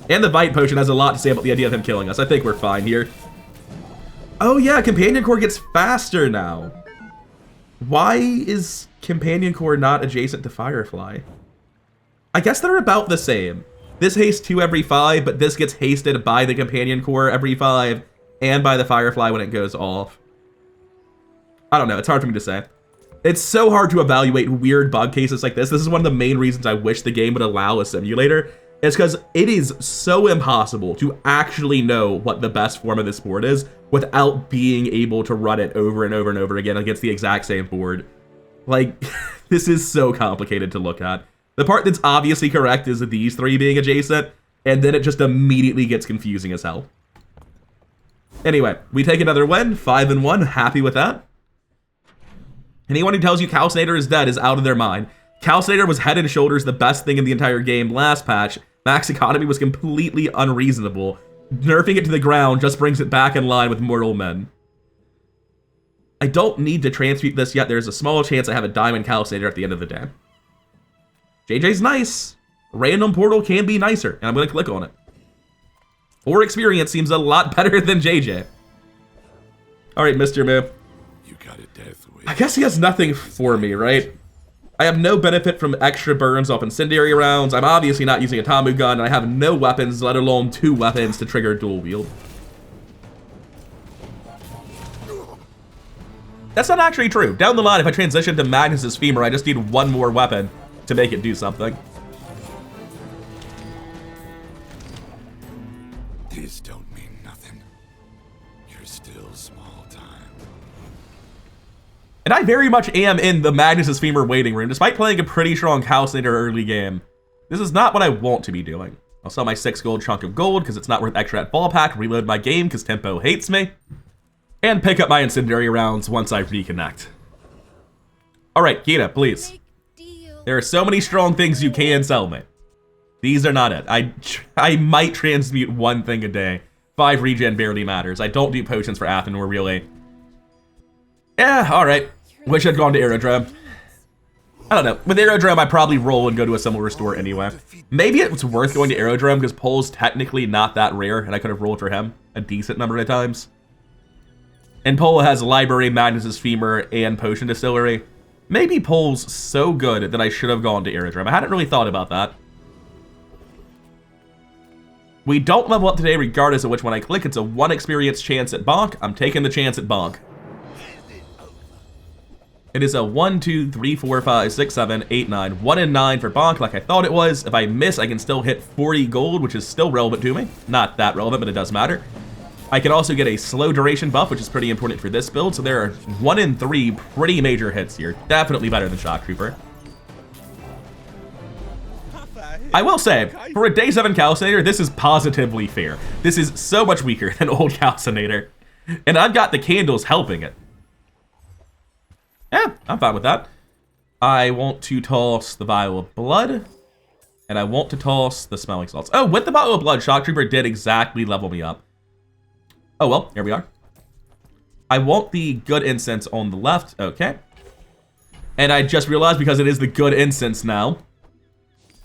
And the Bite Potion has a lot to say about the idea of him killing us. I think we're fine here. Oh yeah, Companion Core gets faster now. Why is Companion Core not adjacent to Firefly? I guess they're about the same. This hastes 2 every 5, but this gets hasted by the Companion Core every 5, and by the Firefly when it goes off. I don't know, it's hard for me to say. It's so hard to evaluate weird bug cases like this. This is one of the main reasons I wish the game would allow a simulator. It's because it is so impossible to actually know what the best form of this board is without being able to run it over and over and over again against the exact same board. Like, this is so complicated to look at. The part that's obviously correct is these 3 being adjacent, and then it just immediately gets confusing as hell. Anyway, we take another win, 5-1, happy with that. Anyone who tells you Calcinator is dead is out of their mind. Calcinator was head and shoulders the best thing in the entire game last patch. Max economy was completely unreasonable. Nerfing it to the ground just brings it back in line with mortal men. I don't need to transmute this yet. There's a small chance I have a diamond Calcinator at the end of the day. JJ's nice. Random portal can be nicer, and I'm going to click on it. 4 experience seems a lot better than JJ. Alright, Mr. Moo. You got a death wish. I guess he has nothing for me, right? I have no benefit from extra burns off incendiary rounds. I'm obviously not using a Tamu gun, and I have no weapons, let alone 2 weapons to trigger dual wield. That's not actually true. Down the line, if I transition to Magnus's Femur, I just need 1 more weapon to make it do something. These don't mean nothing. You're still small time. And I very much am in the Magnus's Femur waiting room, despite playing a pretty strong Calcinator early game. This is not what I want to be doing. I'll sell my 6 gold chunk of gold because it's not worth extra at ball pack, reload my game because Tempo hates me, and pick up my incendiary rounds once I reconnect. All right, Kita, please. Big deal. There are so many strong things you can sell me. These are not it. I might transmute one thing a day. 5 regen barely matters. I don't do potions for Athenor, really. Yeah, alright. Wish I'd gone to Aerodrome. I don't know. With Aerodrome, I'd probably roll and go to a similar store anyway. Maybe it's worth going to Aerodrome because Pole's technically not that rare, and I could have rolled for him a decent number of times. And Pole has Library, Magnus's Femur, and Potion Distillery. Maybe Pole's so good that I should have gone to Aerodrome. I hadn't really thought about that. We don't level up today regardless of which one I click. It's a 1 experience chance at Bonk. I'm taking the chance at Bonk. It is a 1, 2, 3, 4, 5, 6, 7, 8, 9. 1 in 9 for Bonk like I thought it was. If I miss, I can still hit 40 gold, which is still relevant to me. Not that relevant, but it does matter. I can also get a slow duration buff, which is pretty important for this build. So there are 1 in 3 pretty major hits here. Definitely better than Shock Trooper. I will say, for a Day 7 Calcinator, this is positively fair. This is so much weaker than old Calcinator. And I've got the candles helping it. Yeah, I'm fine with that. I want to toss the Vial of Blood. And I want to toss the Smelling Salts. Oh, with the Vial of Blood, Shock Trooper did exactly level me up. Oh, well, here we are. I want the Good Incense on the left. Okay. And I just realized because it is the Good Incense now,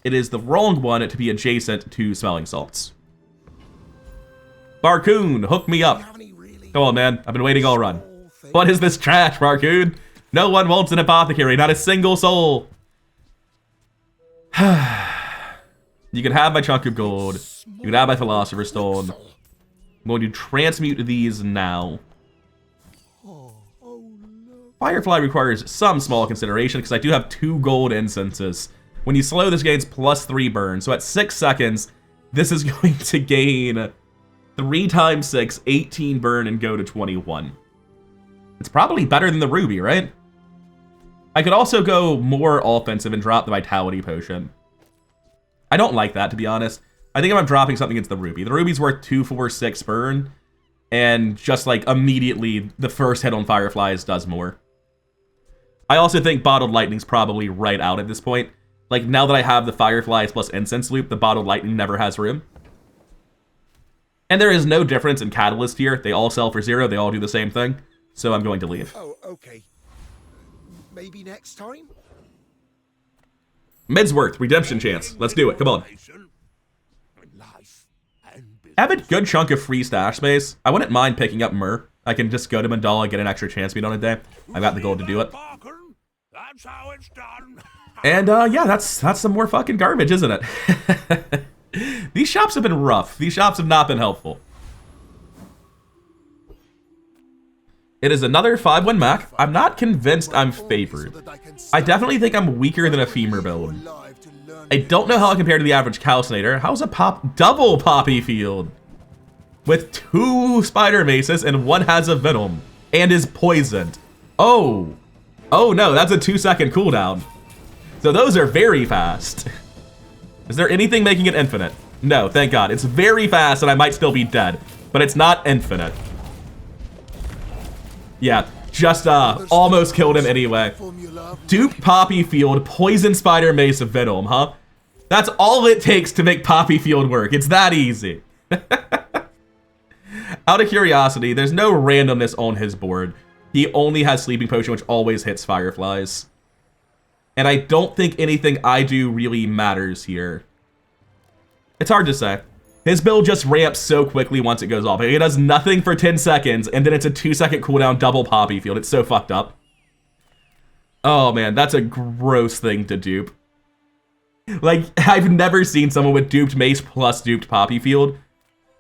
it is the wrong one to be adjacent to Smelling Salts. Barcoon, hook me up. Come on, man. I've been waiting all run. What is this trash, Barcoon? No one wants an apothecary, not a single soul. You can have my chunk of gold. You can have my Philosopher's Stone. I'm going to transmute these now. Firefly requires some small consideration because I do have 2 gold incenses. When you slow, this gains +3 burn. So at 6 seconds, this is going to gain 3 times 6, 18 burn and go to 21. It's probably better than the Ruby, right? I could also go more offensive and drop the Vitality Potion. I don't like that, to be honest. I think if I'm dropping something, it's the Ruby. The Ruby's worth 2, 4, 6 burn. And just like immediately, the first hit on Fireflies does more. I also think Bottled Lightning's probably right out at this point. Like, now that I have the Fireflies plus Incense loop, the Bottled Lightning never has room. And there is no difference in Catalyst here. They all sell for 0. They all do the same thing. So I'm going to leave. Oh, okay. Maybe next time? Mid's worth. Redemption chance. Let's do it. Come on. I have a good chunk of free stash space. I wouldn't mind picking up Myrrh. I can just go to Mandala, get an extra chance beat on a day. I've got the gold to do it. That's how it's done. And yeah, that's some more fucking garbage, isn't it? These shops have been rough. These shops have not been helpful. It is another 5-1 Mac. I'm not convinced I'm favored. I definitely think I'm weaker than a Femur build. I don't know how I compare to the average Calcinator. How's a double Poppy Field? With 2 Spider Maces and 1 has a Venom. And is poisoned. Oh. Oh no, that's a 2-second cooldown. So those are very fast. Is there anything making it infinite? No, thank God. It's very fast and I might still be dead. But it's not infinite. Yeah, just almost killed him anyway. Dupe Poppy Field, Poison Spider Mace of Venom, huh? That's all it takes to make Poppy Field work. It's that easy. Out of curiosity, there's no randomness on his board. He only has Sleeping Potion, which always hits Fireflies. And I don't think anything I do really matters here. It's hard to say. His build just ramps so quickly once it goes off. It does nothing for 10 seconds, and then it's a 2-second cooldown double Poppy Field. It's so fucked up. Oh man, that's a gross thing to dupe. Like, I've never seen someone with duped Mace plus duped Poppy Field.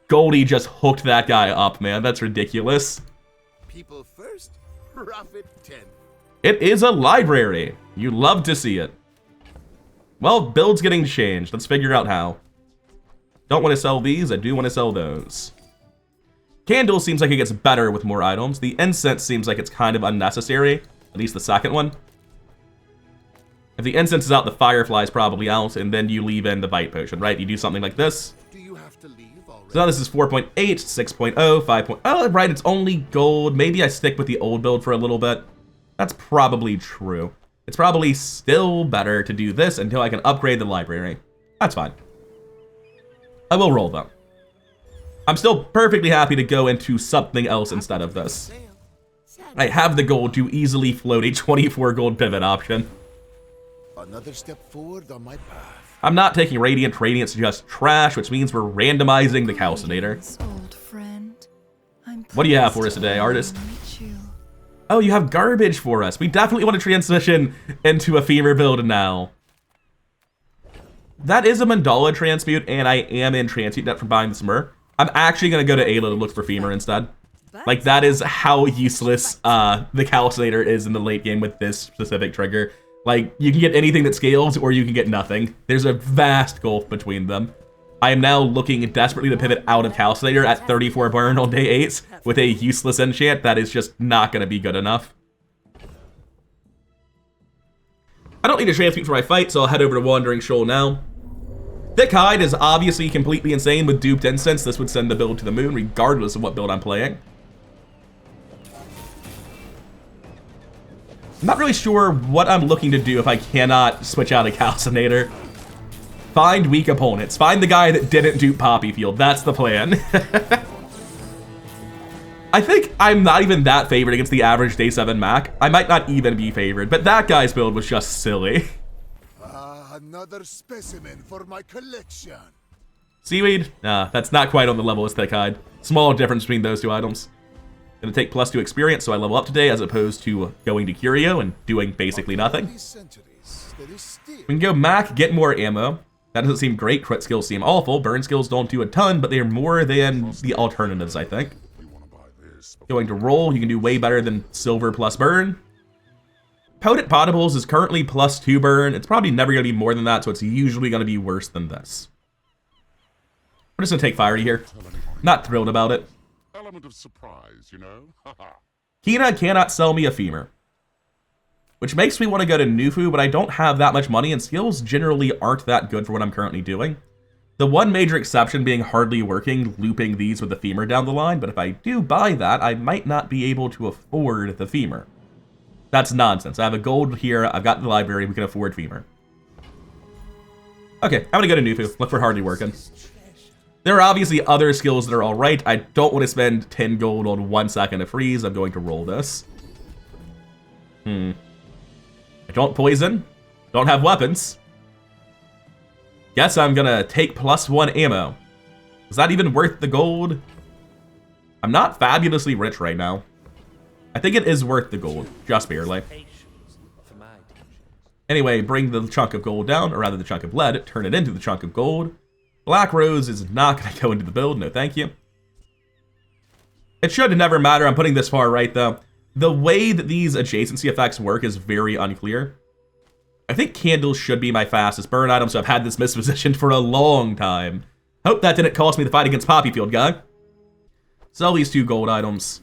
Goldie just hooked that guy up, man. That's ridiculous. People first, profit 10. It is a library. You love to see it. Well, build's getting changed. Let's figure out how. Don't want to sell these. I do want to sell those. Candle seems like it gets better with more items. The incense seems like it's kind of unnecessary. At least the second one. If the incense is out, the Firefly's probably out, and then you leave in the Bite Potion, right? You do something like this. Do you have to leave already? So now this is 4.8, 6.0, 5.0. Oh, right, it's only gold. Maybe I stick with the old build for a little bit. That's probably true. it's probably still better to do this until I can upgrade the library. That's fine. I will roll though. I'm still perfectly happy to go into something else instead of this. I have the gold to easily float a 24 gold pivot option. Another step forward on my path. I'm not taking Radiant. Radiant's just trash, which means we're randomizing the calcinator. Old friend. What do you have for us today, artist? Oh, you have garbage for us. We definitely want to transition into a femur build now. That is a mandala transmute, and I am in transmute debt from buying the Smur. I'm actually going to go to Ayla to look for femur instead. Like, that is how useless the calcinator is in the late game with this specific trigger. Like, you can get anything that scales, or you can get nothing. There's a vast gulf between them. I am now looking desperately to pivot out of calcinator at 34 burn on day 8 with a useless enchant that is just not going to be good enough. I don't need to transmute for my fight, so I'll head over to Wandering Shoal now. Thick Hide is obviously completely insane with duped instance. This would send the build to the moon regardless of what build I'm playing. I'm not really sure what I'm looking to do if I cannot switch out a calcinator. Find weak opponents. Find the guy that didn't dupe Poppy Field. That's the plan. I think I'm not even that favored against the average day 7 Mac. I might not even be favored, but that guy's build was just silly. Another specimen for my collection. Seaweed? Nah, that's not quite on the level as Thick Hide. Small difference between those two items. Gonna take +2 experience, so I level up today as opposed to going to Curio and doing basically nothing. We can go Mac, get more ammo. That doesn't seem great. Crit skills seem awful. Burn skills don't do a ton, but they're more than the alternatives, I think. Going to roll, you can do way better than silver plus burn. Potent Potables is currently +2 burn. It's probably never going to be more than that, so it's usually going to be worse than this. We're just going to take Fiery here. Not thrilled about it. Element of surprise, you know? Kina cannot sell me a femur, which makes me want to go to Nufu, but I don't have that much money, and skills generally aren't that good for what I'm currently doing. The one major exception being hardly working, looping these with the femur down the line, but if I do buy that, I might not be able to afford the femur. That's nonsense. I have a gold here, I've got the library, we can afford femur. Okay, I'm gonna go to Nufu, look for hardly working. There are obviously other skills that are alright. I don't want to spend 10 gold on 1 second of freeze. I'm going to roll this. I don't poison. Don't have weapons. Guess I'm gonna take +1 ammo. Is that even worth the gold? I'm not fabulously rich right now. I think it is worth the gold, just barely. Anyway, bring the chunk of gold down, or rather the chunk of lead, turn it into the chunk of gold. Black Rose is not going to go into the build, no thank you. It should never matter, I'm putting this far right though. The way that these adjacency effects work is very unclear. I think Candles should be my fastest burn item, so I've had this mispositioned for a long time. Hope that didn't cost me the fight against Poppy Field guy. Sell these 2 gold items.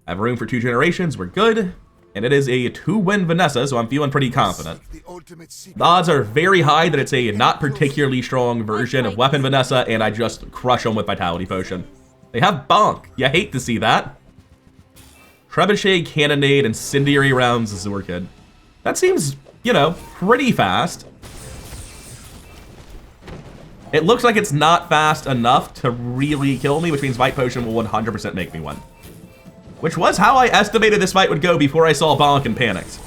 I have room for 2 generations, we're good. And it is a 2-win Vanessa, so I'm feeling pretty confident. The odds are very high that it's a not particularly strong version of Weapon Vanessa, and I just crush them with Vitality Potion. They have Bonk. You hate to see that. Trebuchet, Cannonade, Incendiary Rounds, Zorkid. That seems, you know, pretty fast. It looks like it's not fast enough to really kill me, which means Vite Potion will 100% make me win. Which was how I estimated this fight would go before I saw Bonk and panicked.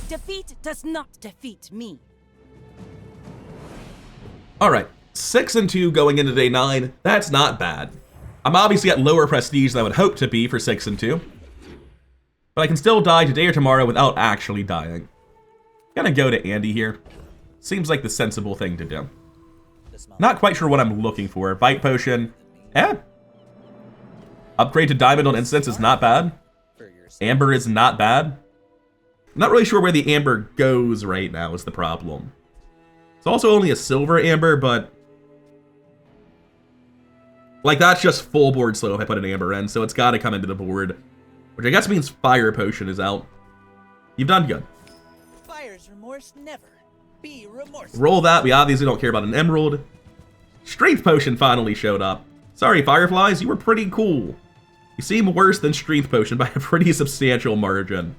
Defeat does not defeat me. Alright, 6-2 going into day 9. That's not bad. I'm obviously at lower prestige than I would hope to be for 6-2. But I can still die today or tomorrow without actually dying. Gonna go to Andy here. Seems like the sensible thing to do. Not quite sure what I'm looking for. Vite Potion. Upgrade to Diamond on Instance is not bad. Amber is not bad. I'm not really sure where the Amber goes right now is the problem. It's also only a silver Amber, but like that's just full board slow if I put an Amber in, so it's got to come into the board, which I guess means Fire Potion is out. You've done good. Fire's remorse never be remorseful. Roll that. We obviously don't care about an Emerald. Strength Potion finally showed up. Sorry, Fireflies, you were pretty cool. You seem worse than Strength Potion by a pretty substantial margin.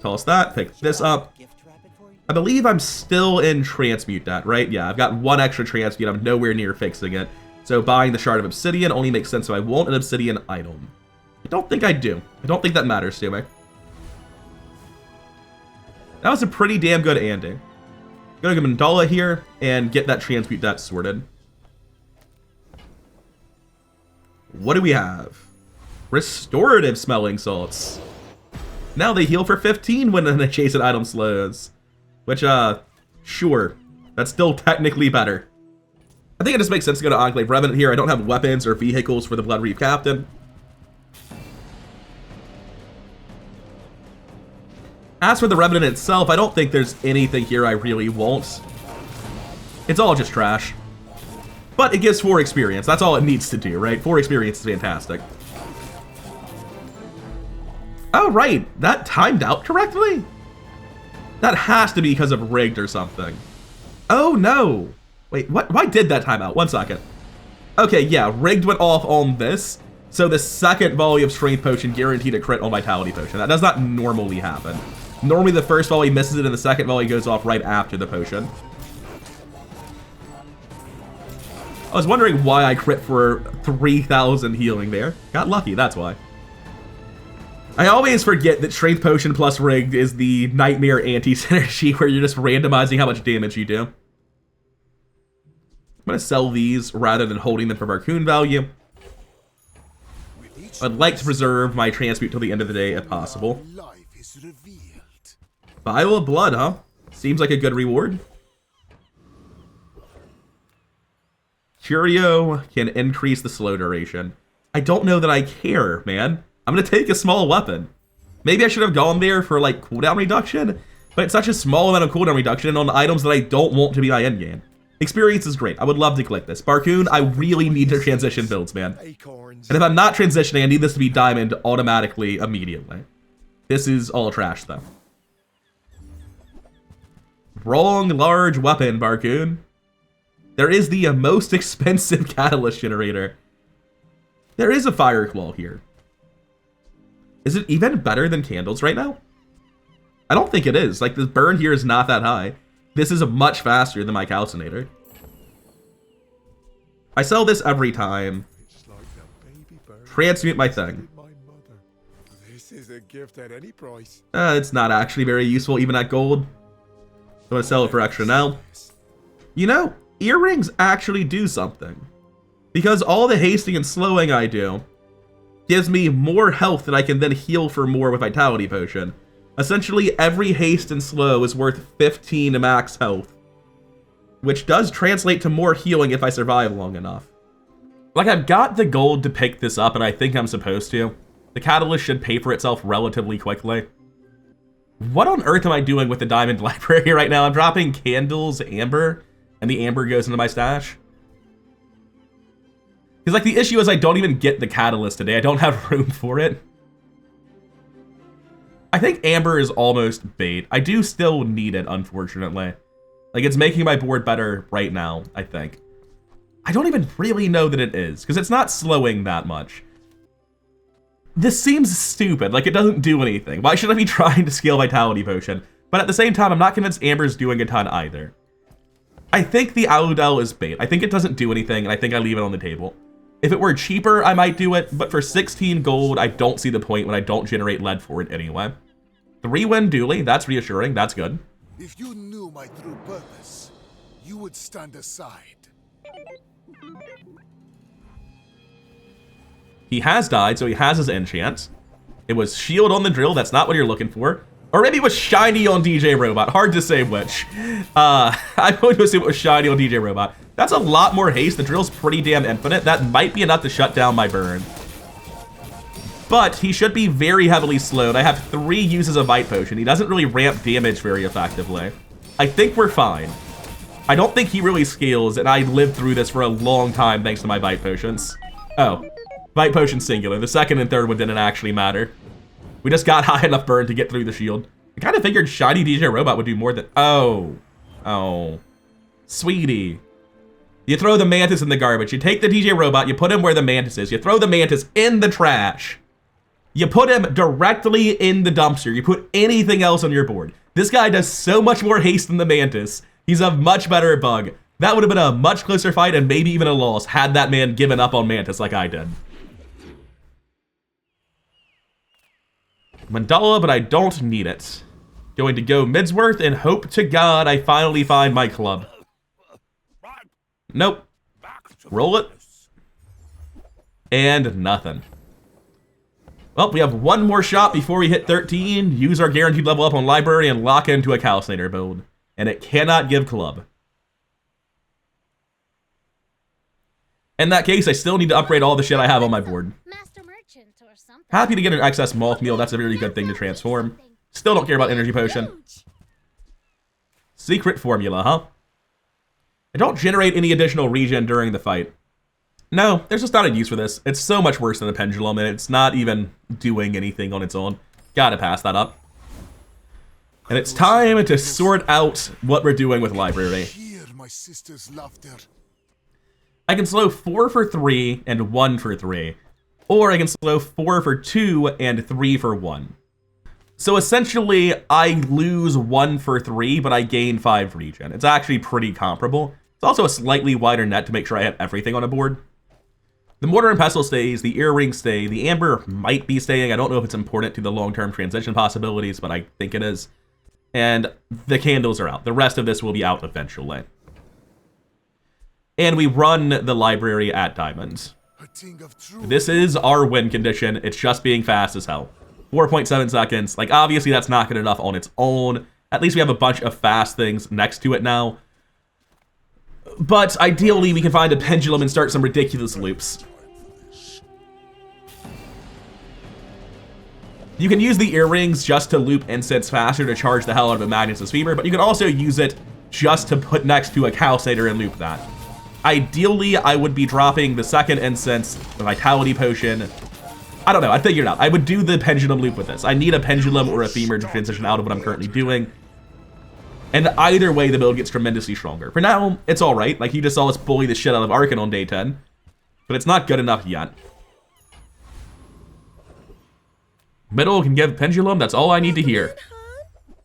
Toss that, pick this up. Gift wrap it for you? I believe I'm still in transmute that, right? Yeah, I've got one extra transmute. I'm nowhere near fixing it. So buying the shard of obsidian only makes sense if I want an obsidian item. I don't think I do. I don't think that matters to me. That was a pretty damn good ending. Gonna go Mandala here and get that transmute that sorted. What do we have? Restorative smelling salts. Now they heal for 15 when an adjacent item slows. Which, sure. That's still technically better. I think it just makes sense to go to Enclave Revenant here. I don't have weapons or vehicles for the Blood Reef Captain. As for the Revenant itself, I don't think there's anything here I really want. It's all just trash. But it gives 4 experience. That's all it needs to do, right? 4 experience is fantastic. Oh, right. That timed out correctly? That has to be because of rigged or something. Oh, no. Wait, what? Why did that time out? 1 second. Okay, yeah, rigged went off on this. So the second volley of Strength Potion guaranteed a crit on Vitality Potion. That does not normally happen. Normally the first volley misses it and the second volley goes off right after the potion. I was wondering why I crit for 3,000 healing there. Got lucky, that's why. I always forget that Strength Potion plus Rigged is the nightmare anti-synergy where you're just randomizing how much damage you do. I'm going to sell these rather than holding them for Barcoon value. I'd like to preserve my transmute till the end of the day if possible. Life is revealed. Vial of Blood, huh? Seems like a good reward. Curio can increase the slow duration. I don't know that I care, man. I'm gonna take a small weapon. Maybe I should have gone there for like cooldown reduction, but it's such a small amount of cooldown reduction on items that I don't want to be my endgame. Experience is great. I would love to click this. Barcoon, I really need to transition builds, man. And if I'm not transitioning, I need this to be diamond automatically, immediately. This is all trash, though. Wrong large weapon, Barcoon. There is the most expensive catalyst generator. There is a Fire Claw here. Is it even better than candles right now? I don't think it is. Like, the burn here is not that high. This is much faster than my calcinator. I sell this every time. Transmute my thing. This is a gift at any price. It's not actually very useful even at gold. I'm gonna sell it for extra now. You know, earrings actually do something. Because all the hasting and slowing I do gives me more health that I can then heal for more with Vitality Potion. Essentially, every haste and slow is worth 15 max health, which does translate to more healing if I survive long enough. Like, I've got the gold to pick this up, and I think I'm supposed to. The catalyst should pay for itself relatively quickly. What on earth am I doing with the diamond library right now? I'm dropping candles, amber, and the amber goes into my stash. Because, like, the issue is I don't even get the catalyst today. I don't have room for it. I think amber is almost bait. I do still need it, unfortunately. Like, it's making my board better right now, I think. I don't even really know that it is, because it's not slowing that much. This seems stupid, like it doesn't do anything. Why should I be trying to scale Vitality Potion? But at the same time, I'm not convinced amber's doing a ton either. I think the Aludel is bait. I think it doesn't do anything, and I think I leave it on the table. If it were cheaper, I might do it, but for 16 gold, I don't see the point when I don't generate lead for it anyway. 3-win dually, that's reassuring, that's good. If you knew my true purpose, you would stand aside. He has died, so he has his enchant. It was shield on the drill, that's not what you're looking for. Or maybe it was shiny on DJ Robot, hard to say which. I'm going to assume it was shiny on DJ Robot. That's a lot more haste, the drill's pretty damn infinite. That might be enough to shut down my burn. But he should be very heavily slowed. I have 3 uses of Bite Potion. He doesn't really ramp damage very effectively. I think we're fine. I don't think he really scales, and I lived through this for a long time thanks to my Bite Potions. Oh, Bite Potion singular. The second and third one didn't actually matter. We just got high enough burn to get through the shield. I kind of figured shiny DJ Robot would do more than... Oh. Sweetie. You throw the Mantis in the garbage. You take the DJ Robot, you put him where the Mantis is. You throw the Mantis in the trash. You put him directly in the dumpster. You put anything else on your board. This guy does so much more haste than the Mantis. He's a much better bug. That would have been a much closer fight and maybe even a loss had that man given up on Mantis like I did. Mandala, but I don't need it. Going to go Midsworth and hope to God I finally find my club. Nope. Roll it. And nothing. Well, we have one more shot before we hit 13. Use our guaranteed level up on library and lock into a Calcinator build. And it cannot give club. In that case, I still need to upgrade all the shit I have on my board. Happy to get an excess moth meal. That's a really good thing to transform. Still don't care about energy potion. Secret formula, huh? I don't generate any additional regen during the fight. No, there's just not a use for this. It's so much worse than a pendulum, and it's not even doing anything on its own. Gotta pass that up. And it's time to sort out what we're doing with library. Hear my sister's laughter. I can slow 4 for 3 and 1 for 3. Or I can slow 4 for 2 and 3 for 1. So essentially, I lose 1 for 3, but I gain 5 regen. It's actually pretty comparable. It's also a slightly wider net to make sure I have everything on a board. The Mortar and Pestle stays, the Earring stay, the Amber might be staying. I don't know if it's important to the long-term transition possibilities, but I think it is. And the candles are out. The rest of this will be out eventually. And we run the library at diamonds. This is our win condition. It's just being fast as hell. 4.7 seconds. Like, obviously that's not good enough on its own. At least we have a bunch of fast things next to it now. But ideally we can find a pendulum and start some ridiculous loops. You can use the earrings just to loop incense faster to charge the hell out of a Magnus's Fever, but you can also use it just to put next to a Calcinator and loop that. Ideally, I would be dropping the second incense, the Vitality Potion. I don't know, I figured it out. I would do the pendulum loop with this. I need a pendulum or a femur to transition out of what I'm currently doing. And either way, the build gets tremendously stronger. For now, it's alright. Like, you just saw us bully the shit out of Arkan on day 10. But it's not good enough yet. Middle can give pendulum, that's all I need to hear.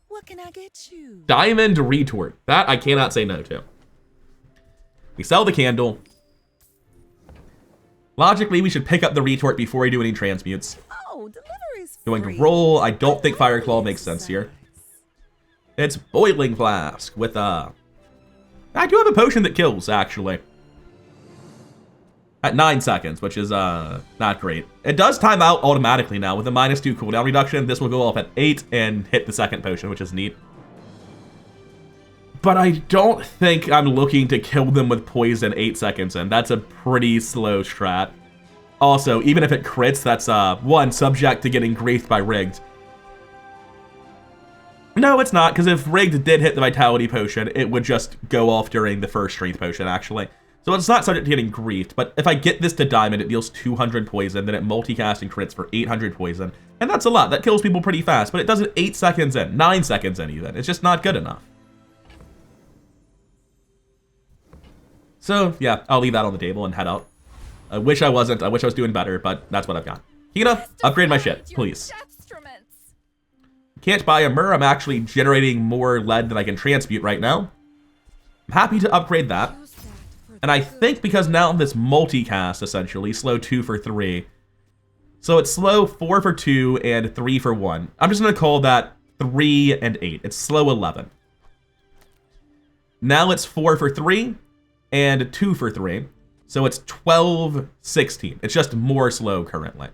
What can I get you? Diamond retort. That I cannot say no to. We sell the candle. Logically, we should pick up the retort before we do any transmutes. Oh, delivery's Going to roll. I don't think Fireclaw makes sense here. It's Boiling Flask with I do have a potion that kills, actually. At 9 seconds, which is not great. It does time out automatically now. With a -2 cooldown reduction, this will go off at 8 and hit the second potion, which is neat. But I don't think I'm looking to kill them with poison 8 seconds in. That's a pretty slow strat. Also, even if it crits, that's 1, subject to getting griefed by Rigged. No, it's not, because if Rigged did hit the Vitality Potion, it would just go off during the first Strength Potion, actually. So it's not subject to getting griefed, but if I get this to Diamond, it deals 200 poison, then it multicast and crits for 800 poison. And that's a lot. That kills people pretty fast, but it does it 8 seconds in, 9 seconds in even. It's just not good enough. So, yeah, I'll leave that on the table and head out. I wish I wasn't. I wish I was doing better, but that's what I've got. Hina, upgrade my shit, please. Can't buy a Myrrh. I'm actually generating more lead than I can transmute right now. I'm happy to upgrade that. And I think because now this multicast, essentially, slow 2 for 3. So it's slow 4 for 2 and 3 for 1. I'm just going to call that 3 and 8. It's slow 11. Now it's 4 for 3 and 2 for 3. So it's 12, 16. It's just more slow currently.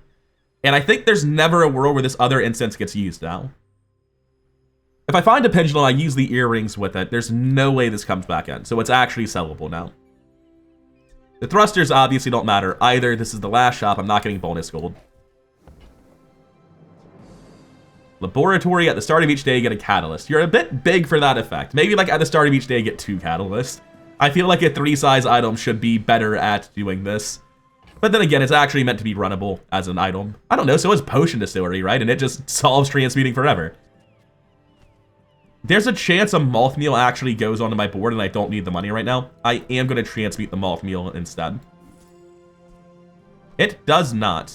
And I think there's never a world where this other instance gets used now. If I find a pendulum, I use the earrings with it. There's no way this comes back in. So it's actually sellable now. The thrusters obviously don't matter either. This is the last shop. I'm not getting bonus gold. Laboratory, at the start of each day, get a catalyst. You're a bit big for that effect. Maybe like at the start of each day, get 2 catalysts. I feel like a 3-size item should be better at doing this. But then again, it's actually meant to be runnable as an item. I don't know, so is Potion Distillery, right? And it just solves transmuting forever. There's a chance a moth meal actually goes onto my board and I don't need the money right now. I am going to transmute the moth meal instead. It does not.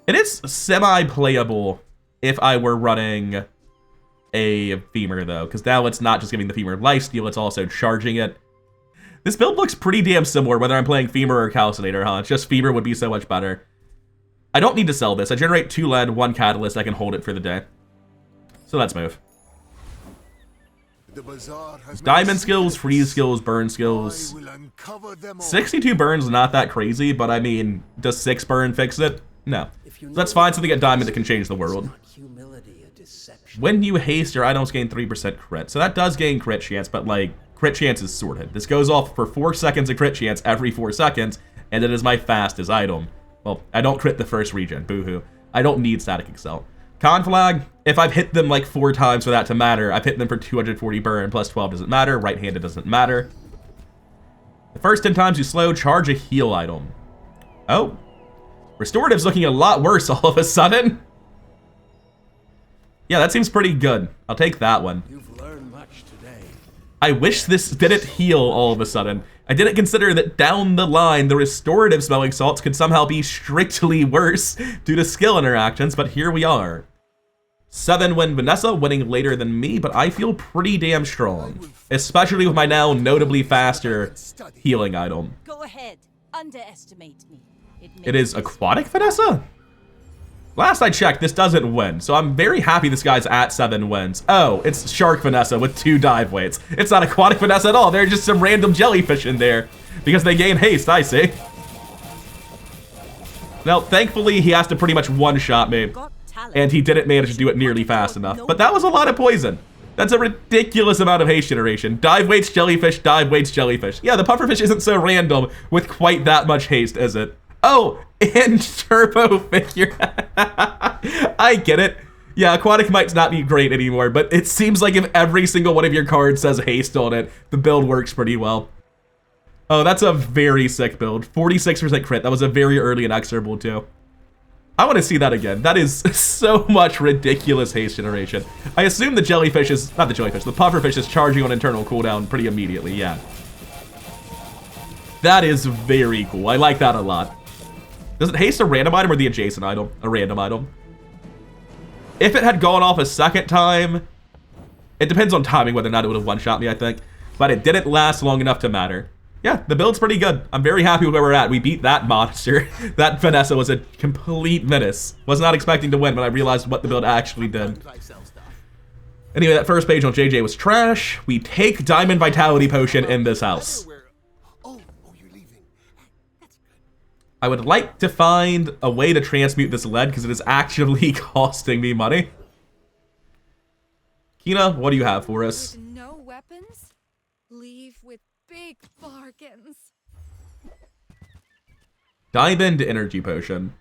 It is semi-playable if I were running a femur, though, because now it's not just giving the femur lifesteal, it's also charging it. This build looks pretty damn similar, whether I'm playing femur or calcinator, huh? It's just femur would be so much better. I don't need to sell this. I generate 2 lead, 1 catalyst. I can hold it for the day. So let's move. The Bazaar has Diamond skills, freeze skills, burn skills. 62 burns, not that crazy, but I mean, does 6 burn fix it? No. So let's find something at diamond that can change the world. When you haste, your items gain 3% crit. So that does gain crit chance, but like, crit chance is sorted. This goes off for 4 seconds of crit chance every 4 seconds, and it is my fastest item. Well, I don't crit the first regen, boo-hoo. I don't need static excel. Conflag, if I've hit them like 4 times for that to matter, I've hit them for 240 burn, plus 12 doesn't matter, right-handed doesn't matter. The first 10 times you slow, charge a heal item. Oh. Restorative's looking a lot worse all of a sudden. Yeah, that seems pretty good. I'll take that one. You've learned much today. I wish this didn't heal all of a sudden. I didn't consider that down the line, the restorative smelling salts could somehow be strictly worse due to skill interactions, but here we are. 7 win Vanessa, winning later than me, but I feel pretty damn strong, especially with my now notably faster healing item. Go ahead. Underestimate me. It is aquatic Vanessa? Last I checked, this doesn't win, so I'm very happy this guy's at 7 wins. Oh, it's Shark Vanessa with 2 dive weights. It's not Aquatic Vanessa at all. There are just some random jellyfish in there because they gain haste, I see. Now, thankfully, he has to pretty one-shot me, and he didn't manage to do it nearly fast enough. But that was a lot of poison. That's a ridiculous amount of haste generation. Dive weights, jellyfish, dive weights, jellyfish. Yeah, the pufferfish isn't so random with quite that much haste, is it? Oh, and turbo figure. I get it. Yeah, aquatic might not be great anymore, but it seems like if every single one of your cards says haste on it, the build works pretty well. Oh, that's a very sick build. 46% crit. That was a very early inexorable too. I want to see that again. That is so much ridiculous haste generation. I assume the jellyfish is, not the jellyfish, the pufferfish is charging on internal cooldown pretty immediately, yeah. That is very cool. I like that a lot. Does it haste a random item or the adjacent item? A random item. If it had gone off a second time, it depends on timing whether or not it would have one-shot me, I think. But it didn't last long enough to matter. Yeah, the build's pretty good. I'm very happy with where we're at. We beat that monster. That Vanessa was a complete menace. Was not expecting to win, but I realized what the build actually did. Anyway, that first page on JJ was trash. We take Diamond Vitality Potion in this house. I would like to find a way to transmute this lead because it is actually costing me money. Kina, what do you have for us? With no weapons, leave with big bargains. Diamond Energy Potion.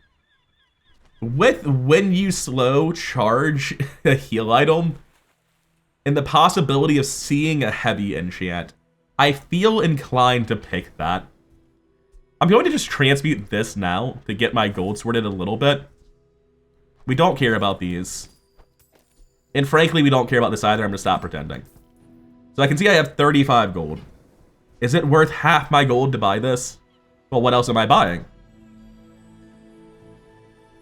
With when you slow charge a heal item and the possibility of seeing a heavy enchant, I feel inclined to pick that. I'm going to just transmute this now to get my gold sorted a little bit. We don't care about these. And frankly, we don't care about this either. I'm going to stop pretending. So I can see I have 35 gold. Is it worth half my gold to buy this? Well, what else am I buying?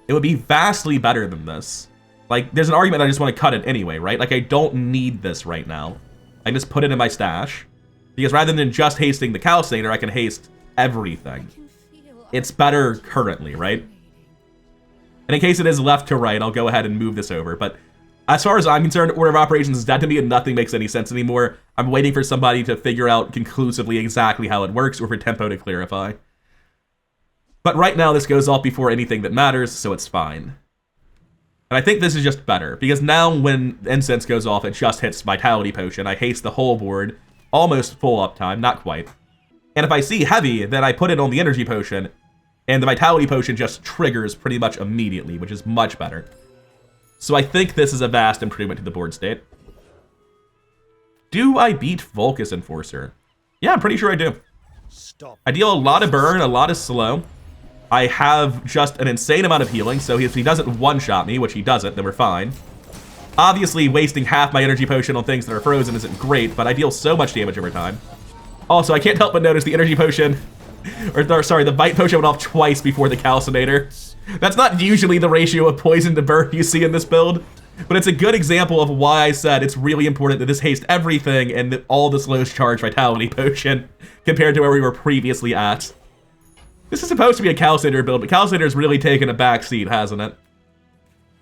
It would be vastly better than this. Like, there's an argument I just want to cut it anyway, right? Like, I don't need this right now. I can just put it in my stash. Because rather than just hasting the calcinator, I can haste everything. It's better currently, right? And in case it is left to right, I'll go ahead and move this over. But as far as I'm concerned, order of operations is dead to me and nothing makes any sense anymore. I'm waiting for somebody to figure out conclusively exactly how it works or for Tempo to clarify. But right now, this goes off before anything that matters, so it's fine. And I think this is just better, because now when Incense goes off, it just hits Vitality Potion. I haste the whole board, almost full uptime, not quite. And if I see heavy, then I put it on the Energy Potion, and the Vitality Potion just triggers pretty much immediately, which is much better. So I think this is a vast improvement to the board state. Do I beat Vulcus Enforcer? Yeah, I'm pretty sure I do. I deal a lot of burn, a lot of slow. I have just an insane amount of healing, so if he doesn't one-shot me, which he doesn't, then we're fine. Obviously, wasting half my Energy Potion on things that are frozen isn't great, but I deal so much damage over time. Also, I can't help but notice the Energy Potion, or sorry, the Bite Potion went off twice before the Calcinator. That's not usually the ratio of poison to burn you see in this build, but it's a good example of why I said it's really important that this haste everything and that all this low charge vitality potion compared to where we were previously at. This is supposed to be a Calcinator build, but Calcinator's really taken a back seat, hasn't it?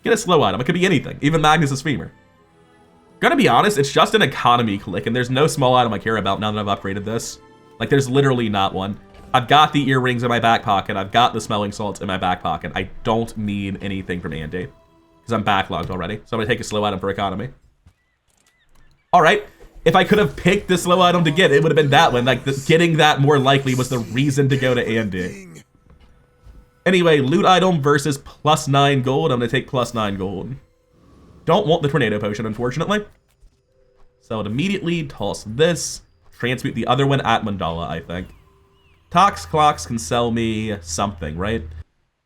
Get a slow item. It could be anything, even Magnus's Femur. Gonna be honest, it's just an economy click, and there's no small item I care about now that I've upgraded this. Like, there's literally not one. I've got the earrings in my back pocket. I've got the smelling salts in my back pocket. I don't need anything from Andy, because I'm backlogged already. So I'm gonna take a slow item for economy. All right, if I could have picked the slow item to get, it would have been that one. Like, getting that more likely was the reason to go to Andy. Anyway, loot item versus +9 gold. I'm gonna take +9 gold. Don't want the tornado potion, unfortunately. So I'll immediately toss this. Transmute the other one at Mandala, I think. Tox Clocks can sell me something, right?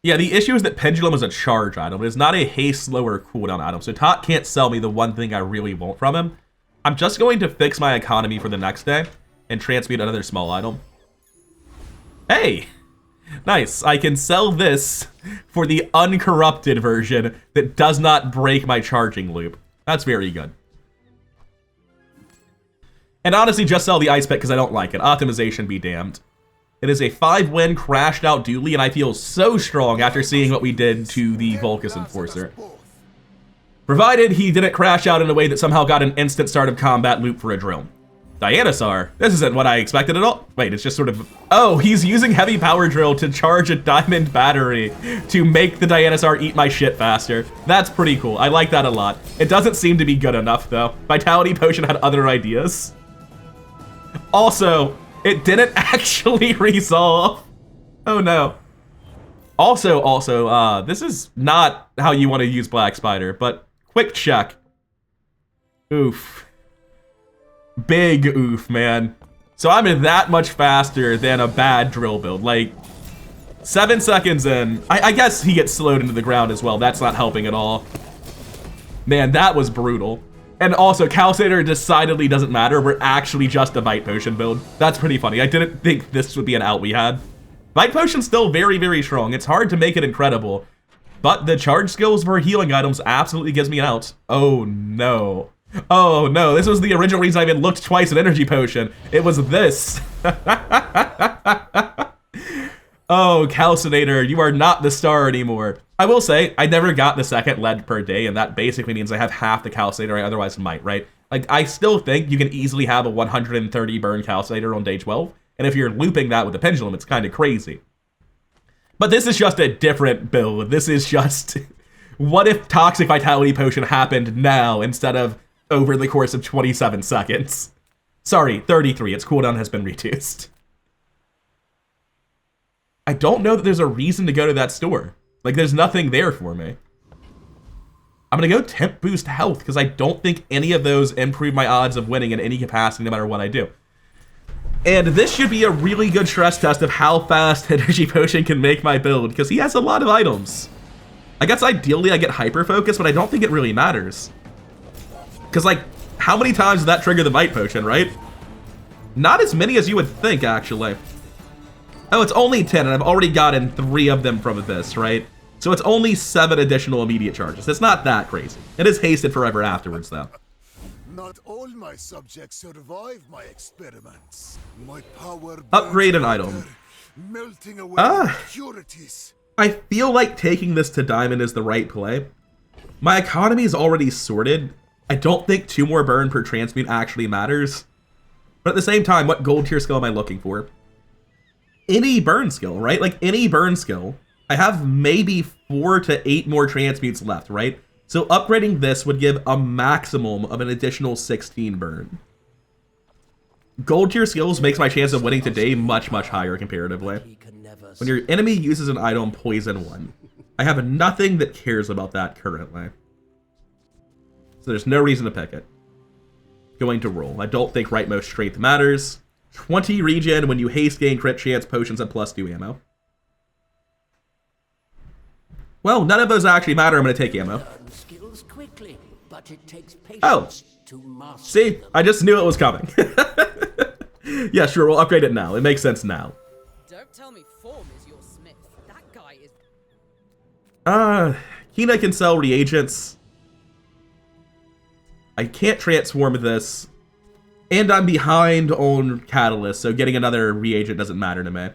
Yeah, the issue is that Pendulum is a charge item. It's not a haste, slower cooldown item. So Tot can't sell me the one thing I really want from him. I'm just going to fix my economy for the next day and transmute another small item. Hey! Nice. I can sell this for the uncorrupted version that does not break my charging loop. That's very good. And honestly, just sell the ice pick because I don't like it. Optimization be damned. It is a 5-win crashed out dually, and I feel so strong after seeing what we did to the Vulcus Enforcer. Provided he didn't crash out in a way that somehow got an instant start of combat loop for a drill. Dianosaur. This isn't what I expected at all. Wait, it's just sort of... Oh, he's using heavy power drill to charge a diamond battery to make the Dianosaur eat my shit faster. That's pretty cool. I like that a lot. It doesn't seem to be good enough, though. Vitality Potion had other ideas. Also, it didn't actually resolve. Oh, no. Also, this is not how you want to use Black Spider, but quick check. Oof. Big oof, man. So I'm that much faster than a bad drill build. Like, 7 seconds in. I guess he gets slowed into the ground as well. That's not helping at all. Man, that was brutal. And also, Calcinator decidedly doesn't matter. We're actually just a Bite Potion build. That's pretty funny. I didn't think this would be an out we had. Bite Potion's still very, very strong. It's hard to make it incredible. But the charge skills for healing items absolutely gives me an out. Oh, no. Oh no, this was the original reason I even looked twice at Energy Potion. It was this. Oh, Calcinator, you are not the star anymore. I will say, I never got the second lead per day, and that basically means I have half the Calcinator I otherwise might, right? Like, I still think you can easily have a 130 burn Calcinator on day 12, and if you're looping that with the Pendulum, it's kind of crazy. But this is just a different build. This is just... What if Toxic Vitality Potion happened now instead of over the course of 27 seconds. Sorry, 33. Its cooldown has been reduced. I don't know that there's a reason to go to that store. Like, there's nothing there for me. I'm gonna go Temp Boost Health, because I don't think any of those improve my odds of winning in any capacity, no matter what I do. And this should be a really good stress test of how fast Energy Potion can make my build, because he has a lot of items. I guess ideally I get Hyper Focus, but I don't think it really matters. Because, like, how many times did that trigger the Bite Potion, right? Not as many as you would think, actually. Oh, it's only 10, and I've already gotten 3 of them from this, right? So it's only 7 additional immediate charges. It's not that crazy. It is hasted forever afterwards, though. Not all my subjects survive my experiments. My power Upgrade an item. melting away impurities. I feel like taking this to Diamond is the right play. My economy is already sorted. I don't think 2 more burn per transmute actually matters. But at the same time, what gold tier skill am I looking for? Any burn skill, right? Like, any burn skill. I have maybe 4 to 8 more transmutes left, right? So upgrading this would give a maximum of an additional 16 burn. Gold tier skills makes my chance of winning today much, much higher comparatively. When your enemy uses an item, poison 1. I have nothing that cares about that currently. So there's no reason to pick it. Going to roll. I don't think rightmost strength matters. 20 regen when you haste gain crit chance potions at +2 ammo. Well, none of those actually matter. I'm going to take ammo. Oh, see? I just knew it was coming. Yeah, sure, we'll upgrade it now. It makes sense now. Don't tell me form is your smith. That guy is... Kina can sell reagents. I can't transform this. And I'm behind on Catalyst, so getting another reagent doesn't matter to me.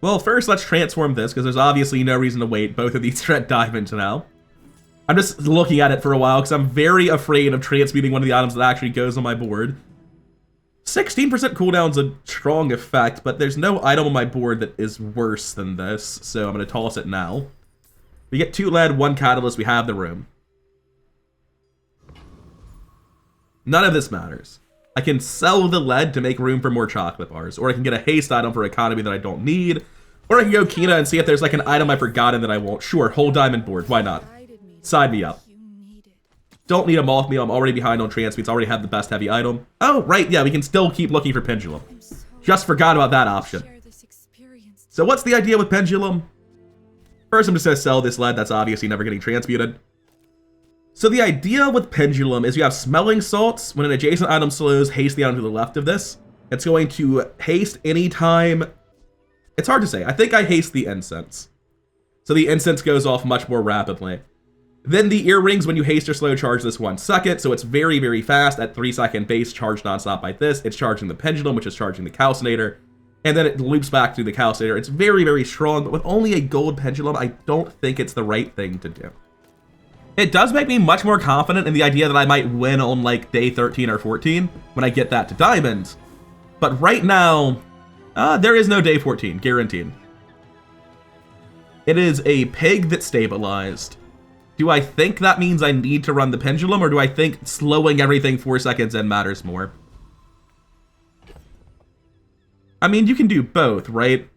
Well, first let's transform this, because there's obviously no reason to wait. Both of these are at diamonds now. I'm just looking at it for a while, because I'm very afraid of transmuting one of the items that actually goes on my board. 16% cooldown's a strong effect, but there's no item on my board that is worse than this, so I'm going to toss it now. We get 2 lead, 1 catalyst, we have the room. None of this matters. I can sell the lead to make room for more chocolate bars, or I can get a haste item for economy that I don't need, or I can go Kina and see if there's like an item I've forgotten that I won't. Sure, whole diamond board, why not? Side me up. Don't need a moth meal, I'm already behind on transmutes, already have the best heavy item. Oh, right, yeah, we can still keep looking for pendulum. Just forgot about that option. So what's the idea with pendulum? First, I'm just gonna sell this lead, that's obviously never getting transmuted. So the idea with pendulum is you have smelling salts. When an adjacent item slows, haste the item to the left of this. It's going to haste anytime. It's hard to say. I think I haste the incense. So the incense goes off much more rapidly. Then the earrings, when you haste or slow charge this 1 second. So it's very, very fast at 3-second base, charge nonstop like this. It's charging the pendulum, which is charging the calcinator. And then it loops back to the calcinator. It's very, very strong, but with only a gold pendulum, I don't think it's the right thing to do. It does make me much more confident in the idea that I might win on like day 13 or 14 when I get that to diamonds. But right now, there is no day 14, guaranteed. It is a pig that stabilized. Do I think that means I need to run the pendulum, or do I think slowing everything 4 seconds in matters more? I mean, you can do both, right?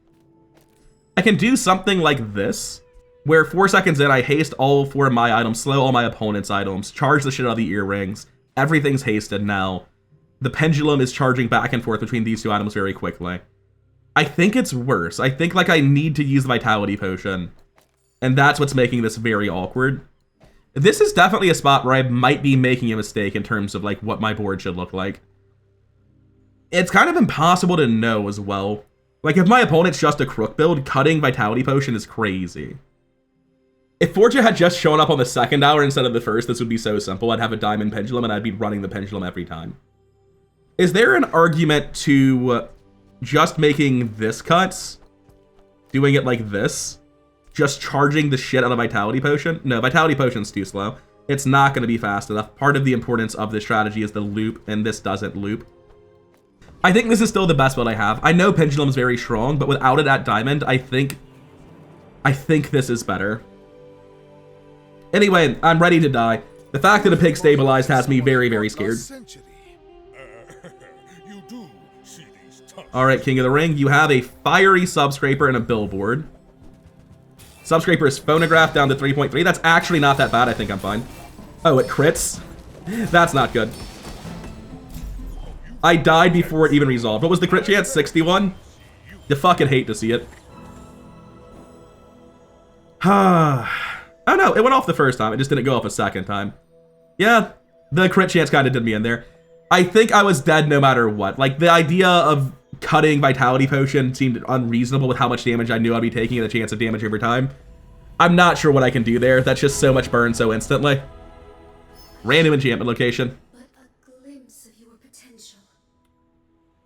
I can do something like this, where 4 seconds in, I haste all 4 of my items, slow all my opponent's items, charge the shit out of the earrings. Everything's hasted now. The pendulum is charging back and forth between these 2 items very quickly. I think it's worse. I think like I need to use the vitality potion, and that's what's making this very awkward. This is definitely a spot where I might be making a mistake in terms of like what my board should look like. It's kind of impossible to know as well. Like if my opponent's just a crook build, cutting vitality potion is crazy. If Fortune had just shown up on the 2nd hour instead of the 1st, this would be so simple. I'd have a diamond pendulum and I'd be running the pendulum every time. Is there an argument to just making this cuts? Doing it like this? Just charging the shit out of vitality potion? No, vitality potion's too slow. It's not going to be fast enough. Part of the importance of this strategy is the loop, and this doesn't loop. I think this is still the best build I have. I know pendulum's very strong, but without it at diamond, I think this is better. Anyway, I'm ready to die. The fact that a pig stabilized has me very, very scared. Alright, King of the Ring, you have a fiery subscraper and a billboard. Subscraper is phonograph down to 3.3. That's actually not that bad. I think I'm fine. Oh, it crits? That's not good. I died before it even resolved. What was the crit chance? 61? You fucking hate to see it. Oh no, it went off the first time. It just didn't go off a second time. Yeah, the crit chance kind of did me in there. I think I was dead no matter what. Like, the idea of cutting vitality potion seemed unreasonable with how much damage I knew I'd be taking and the chance of damage over time. I'm not sure what I can do there. That's just so much burn so instantly. Random enchantment location. But a glimpse of your potential.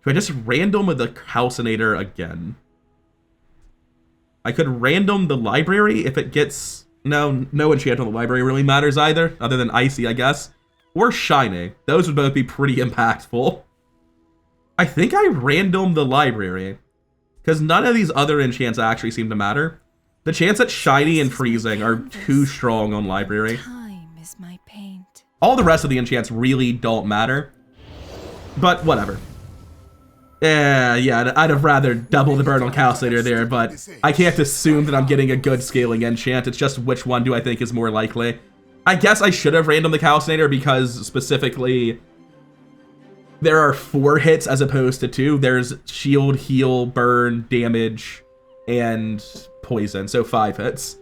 Do I just random with the calcinator again? I could random the library if it gets... No enchantment on the library really matters either, other than icy, I guess. Or shiny. Those would both be pretty impactful. I think I random the library, because none of these other enchants actually seem to matter. The chance at shiny and freezing are too strong on library. Time is my paint. All the rest of the enchants really don't matter, but whatever. Yeah, I'd have rather double the burn on calcinator there, but I can't assume that I'm getting a good scaling enchant. It's just which one do I think is more likely. I guess I should have random the calcinator because specifically there are 4 hits as opposed to 2. There's shield, heal, burn, damage, and poison, so 5 hits.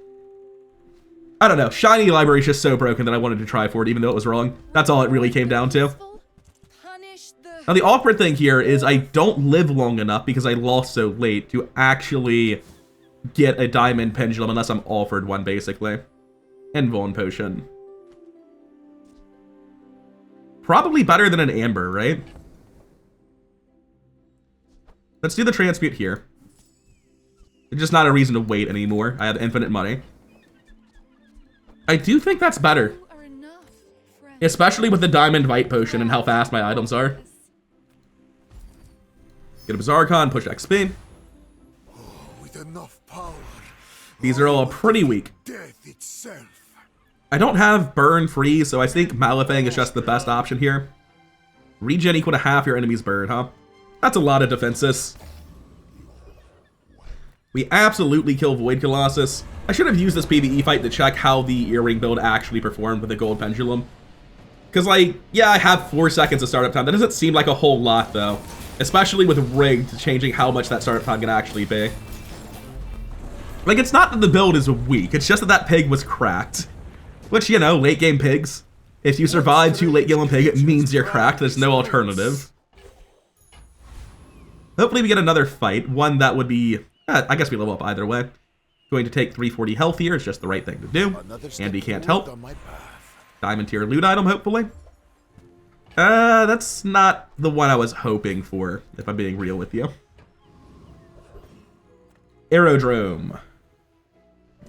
I don't know, shiny library is just so broken that I wanted to try for it even though it was wrong. That's all it really came down to. Now the awkward thing here is I don't live long enough because I lost so late to actually get a diamond pendulum unless I'm offered one, basically. Invuln potion. Probably better than an amber, right? Let's do the transmute here. It's just not a reason to wait anymore. I have infinite money. I do think that's better. Especially with the diamond Vite potion and how fast my items are. Get a Bazaar con, push XP. With enough power, These are all pretty weak. death itself. I don't have burn free, so I think Malefang is just the best option here. Regen equal to half your enemy's burn, huh? That's a lot of defenses. We absolutely kill Void Colossus. I should have used this PvE fight to check how the earring build actually performed with the gold pendulum. Because, like, yeah, I have 4 seconds of startup time. That doesn't seem like a whole lot, though. Especially with rigged changing how much that startup time can actually be. Like, it's not that the build is weak. It's just that that pig was cracked. Which, you know, late game pigs. If you survive 2 late game pig, it means you're cracked. There's no alternative. Hopefully we get another fight. One that would be... I guess we level up either way. Going to take 340 health here. It's just the right thing to do. Andy can't help. Diamond tier loot item, hopefully. That's not the one I was hoping for, if I'm being real with you. Aerodrome.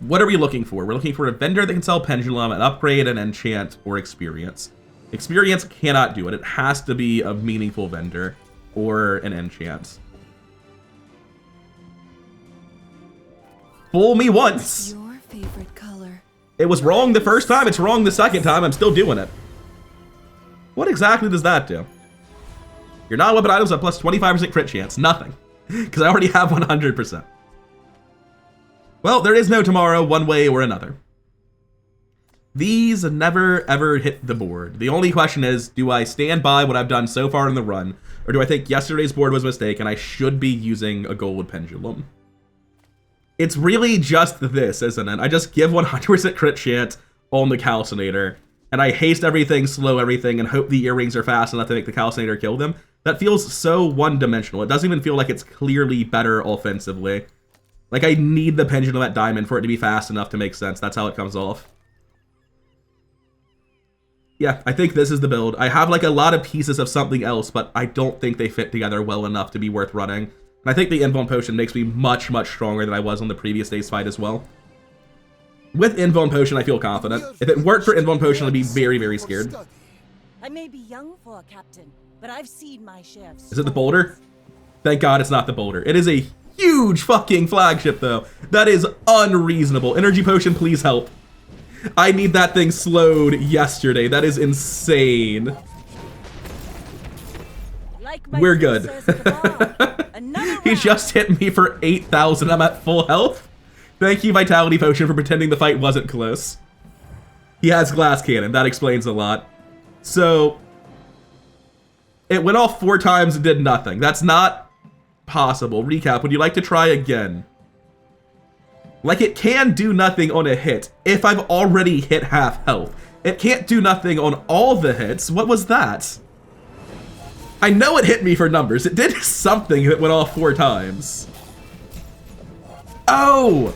What are we looking for? We're looking for a vendor that can sell pendulum, an upgrade, an enchant, or experience. Experience cannot do it. It has to be a meaningful vendor or an enchant. Fool me once. Your favorite color. It was wrong the first time, it's wrong the second time, I'm still doing it. What exactly does that do? Your non-weapon items have plus 25% crit chance. Nothing. Because I already have 100%. Well, there is no tomorrow, one way or another. These never ever hit the board. The only question is, do I stand by what I've done so far in the run, or do I think yesterday's board was a mistake and I should be using a gold pendulum? It's really just this, isn't it? I just give 100% crit chance on the Calcinator, and I haste everything, slow everything, and hope the earrings are fast enough to make the Calcinator kill them. That feels so one-dimensional. It doesn't even feel like it's clearly better offensively. Like, I need the pendulum at diamond for it to be fast enough to make sense. That's how it comes off. Yeah, I think this is the build. I have, like, a lot of pieces of something else, but I don't think they fit together well enough to be worth running. And I think the Invuln Potion makes me much, much stronger than I was on the previous day's fight as well. With Invuln Potion, I feel confident. If it worked for Invuln Potion, I'd be very, very scared. I may be young for a captain, but I've seen my share of... Is it the boulder? Thank God it's not the boulder. It is a huge fucking flagship, though. That is unreasonable. Energy Potion, please help. I need that thing slowed yesterday. That is insane. Like We're good. He just hit me for 8,000. I'm at full health. Thank you, Vitality Potion, for pretending the fight wasn't close. He has Glass Cannon. That explains a lot. So, it went off 4 times and did nothing. That's not possible. Recap, would you like to try again? Like, it can do nothing on a hit if I've already hit half health. It can't do nothing on all the hits. What was that? I know it hit me for numbers. It did something that went off 4 times. Oh!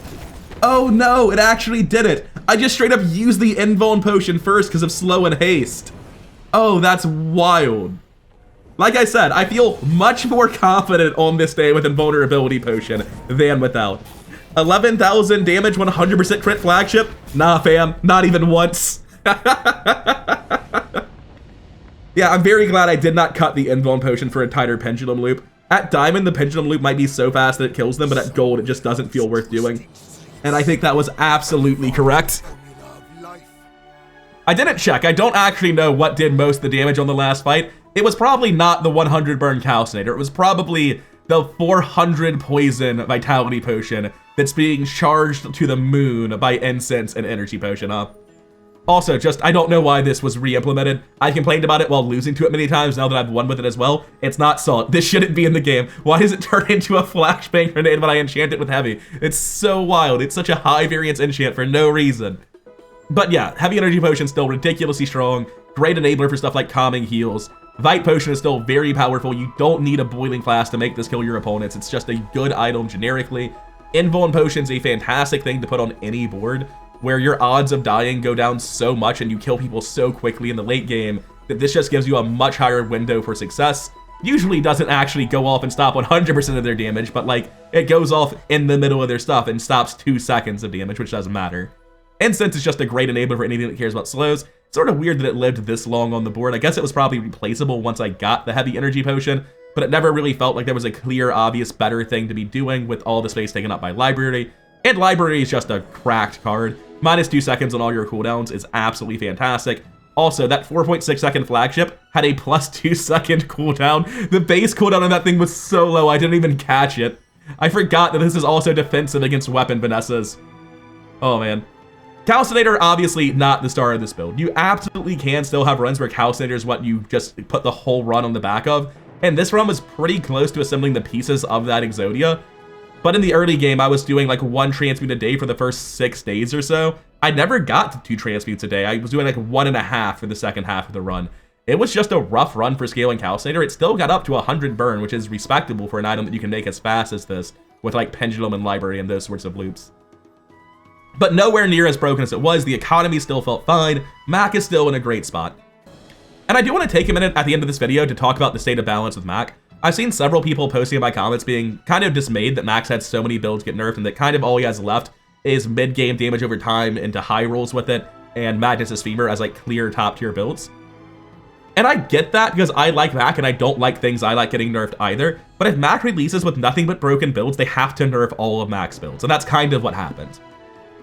Oh no, it actually did it. I just straight up used the Invuln Potion first because of slow and haste. Oh, that's wild. Like I said, I feel much more confident on this day with Invulnerability Potion than without. 11,000 damage, 100% crit flagship? Nah, fam, not even once. Yeah, I'm very glad I did not cut the Invuln Potion for a tighter Pendulum Loop. At Diamond, the Pendulum Loop might be so fast that it kills them, but at Gold, it just doesn't feel worth doing. And I think that was absolutely correct. I didn't check. I don't actually know what did most of the damage on the last fight. It was probably not the 100 burn Calcinator. It was probably the 400 poison Vitality Potion that's being charged to the moon by Incense and Energy Potion, huh? Also, I don't know why this was re-implemented. I complained about it while losing to it many times. Now that I've won with it as well, it's not solid. This shouldn't be in the game. Why does it turn into a flashbang grenade when I enchant it with heavy? It's so wild. It's such a high variance enchant for no reason. But yeah, heavy energy potion still ridiculously strong. Great enabler for stuff like calming heals. Vite potion is still very powerful. You don't need a boiling flask to make this kill your opponents. It's just a good item generically. Invuln Potion's a fantastic thing to put on any board, where your odds of dying go down so much and you kill people so quickly in the late game that this just gives you a much higher window for success. Usually doesn't actually go off and stop 100% of their damage, but like it goes off in the middle of their stuff and stops 2 seconds of damage, which doesn't matter. Incense is just a great enabler for anything that cares about slows. It's sort of weird that it lived this long on the board. I guess it was probably replaceable once I got the heavy energy potion, but it never really felt like there was a clear, obvious, better thing to be doing with all the space taken up by library. And library is just a cracked card. -2 seconds on all your cooldowns is absolutely fantastic. Also, that 4.6 second flagship had a +2 second cooldown. The base cooldown on that thing was so low, I didn't even catch it. I forgot that this is also defensive against weapon Vanessas. Oh man. Calcinator, obviously not the star of this build. You absolutely can still have runs where Calcinator is what you just put the whole run on the back of. And this run was pretty close to assembling the pieces of that Exodia. But in the early game, I was doing like 1 transmute a day for the first 6 days or so. I never got to 2 transmutes a day. I was doing like 1.5 for the second half of the run. It was just a rough run for scaling Calcinator. It still got up to 100 burn, which is respectable for an item that you can make as fast as this with like Pendulum and Library and those sorts of loops. But nowhere near as broken as it was. The economy still felt fine. Mac is still in a great spot. And I do want to take a minute at the end of this video to talk about the state of balance with Mac. I've seen several people posting in my comments being kind of dismayed that Mac's had so many builds get nerfed and that kind of all he has left is mid-game damage over time into high rolls with it and Magnus's Femur as like clear top tier builds. And I get that because I like Mac and I don't like things I like getting nerfed either, but if Mac releases with nothing but broken builds, they have to nerf all of Mac's builds, and that's kind of what happened.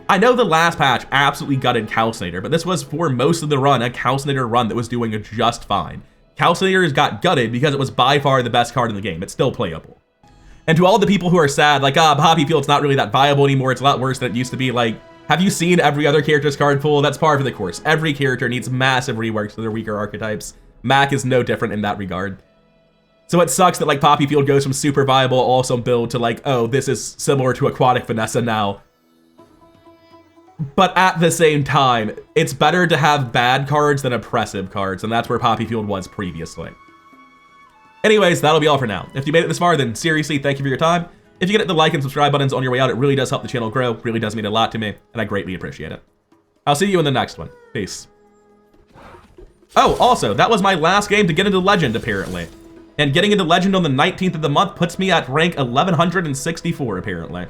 I know the last patch absolutely gutted Calcinator, but this was for most of the run a Calcinator run that was doing just fine. Calcinator got gutted because it was by far the best card in the game. It's still playable. And to all the people who are sad, like, Poppy Field's not really that viable anymore, it's a lot worse than it used to be, like, have you seen every other character's card pool? That's par for the course. Every character needs massive reworks to their weaker archetypes. Mac is no different in that regard. So it sucks that, like, Poppy Field goes from super viable, awesome build to, like, oh, this is similar to Aquatic Vanessa now. But at the same time, it's better to have bad cards than oppressive cards, and that's where Poppy Field was previously. Anyways, that'll be all for now. If you made it this far, then seriously, thank you for your time. If you get the like and subscribe buttons on your way out, it really does help the channel grow, really does mean a lot to me, and I greatly appreciate it. I'll see you in the next one. Peace. Oh, also, that was my last game to get into Legend, apparently. And getting into Legend on the 19th of the month puts me at rank 1164, apparently.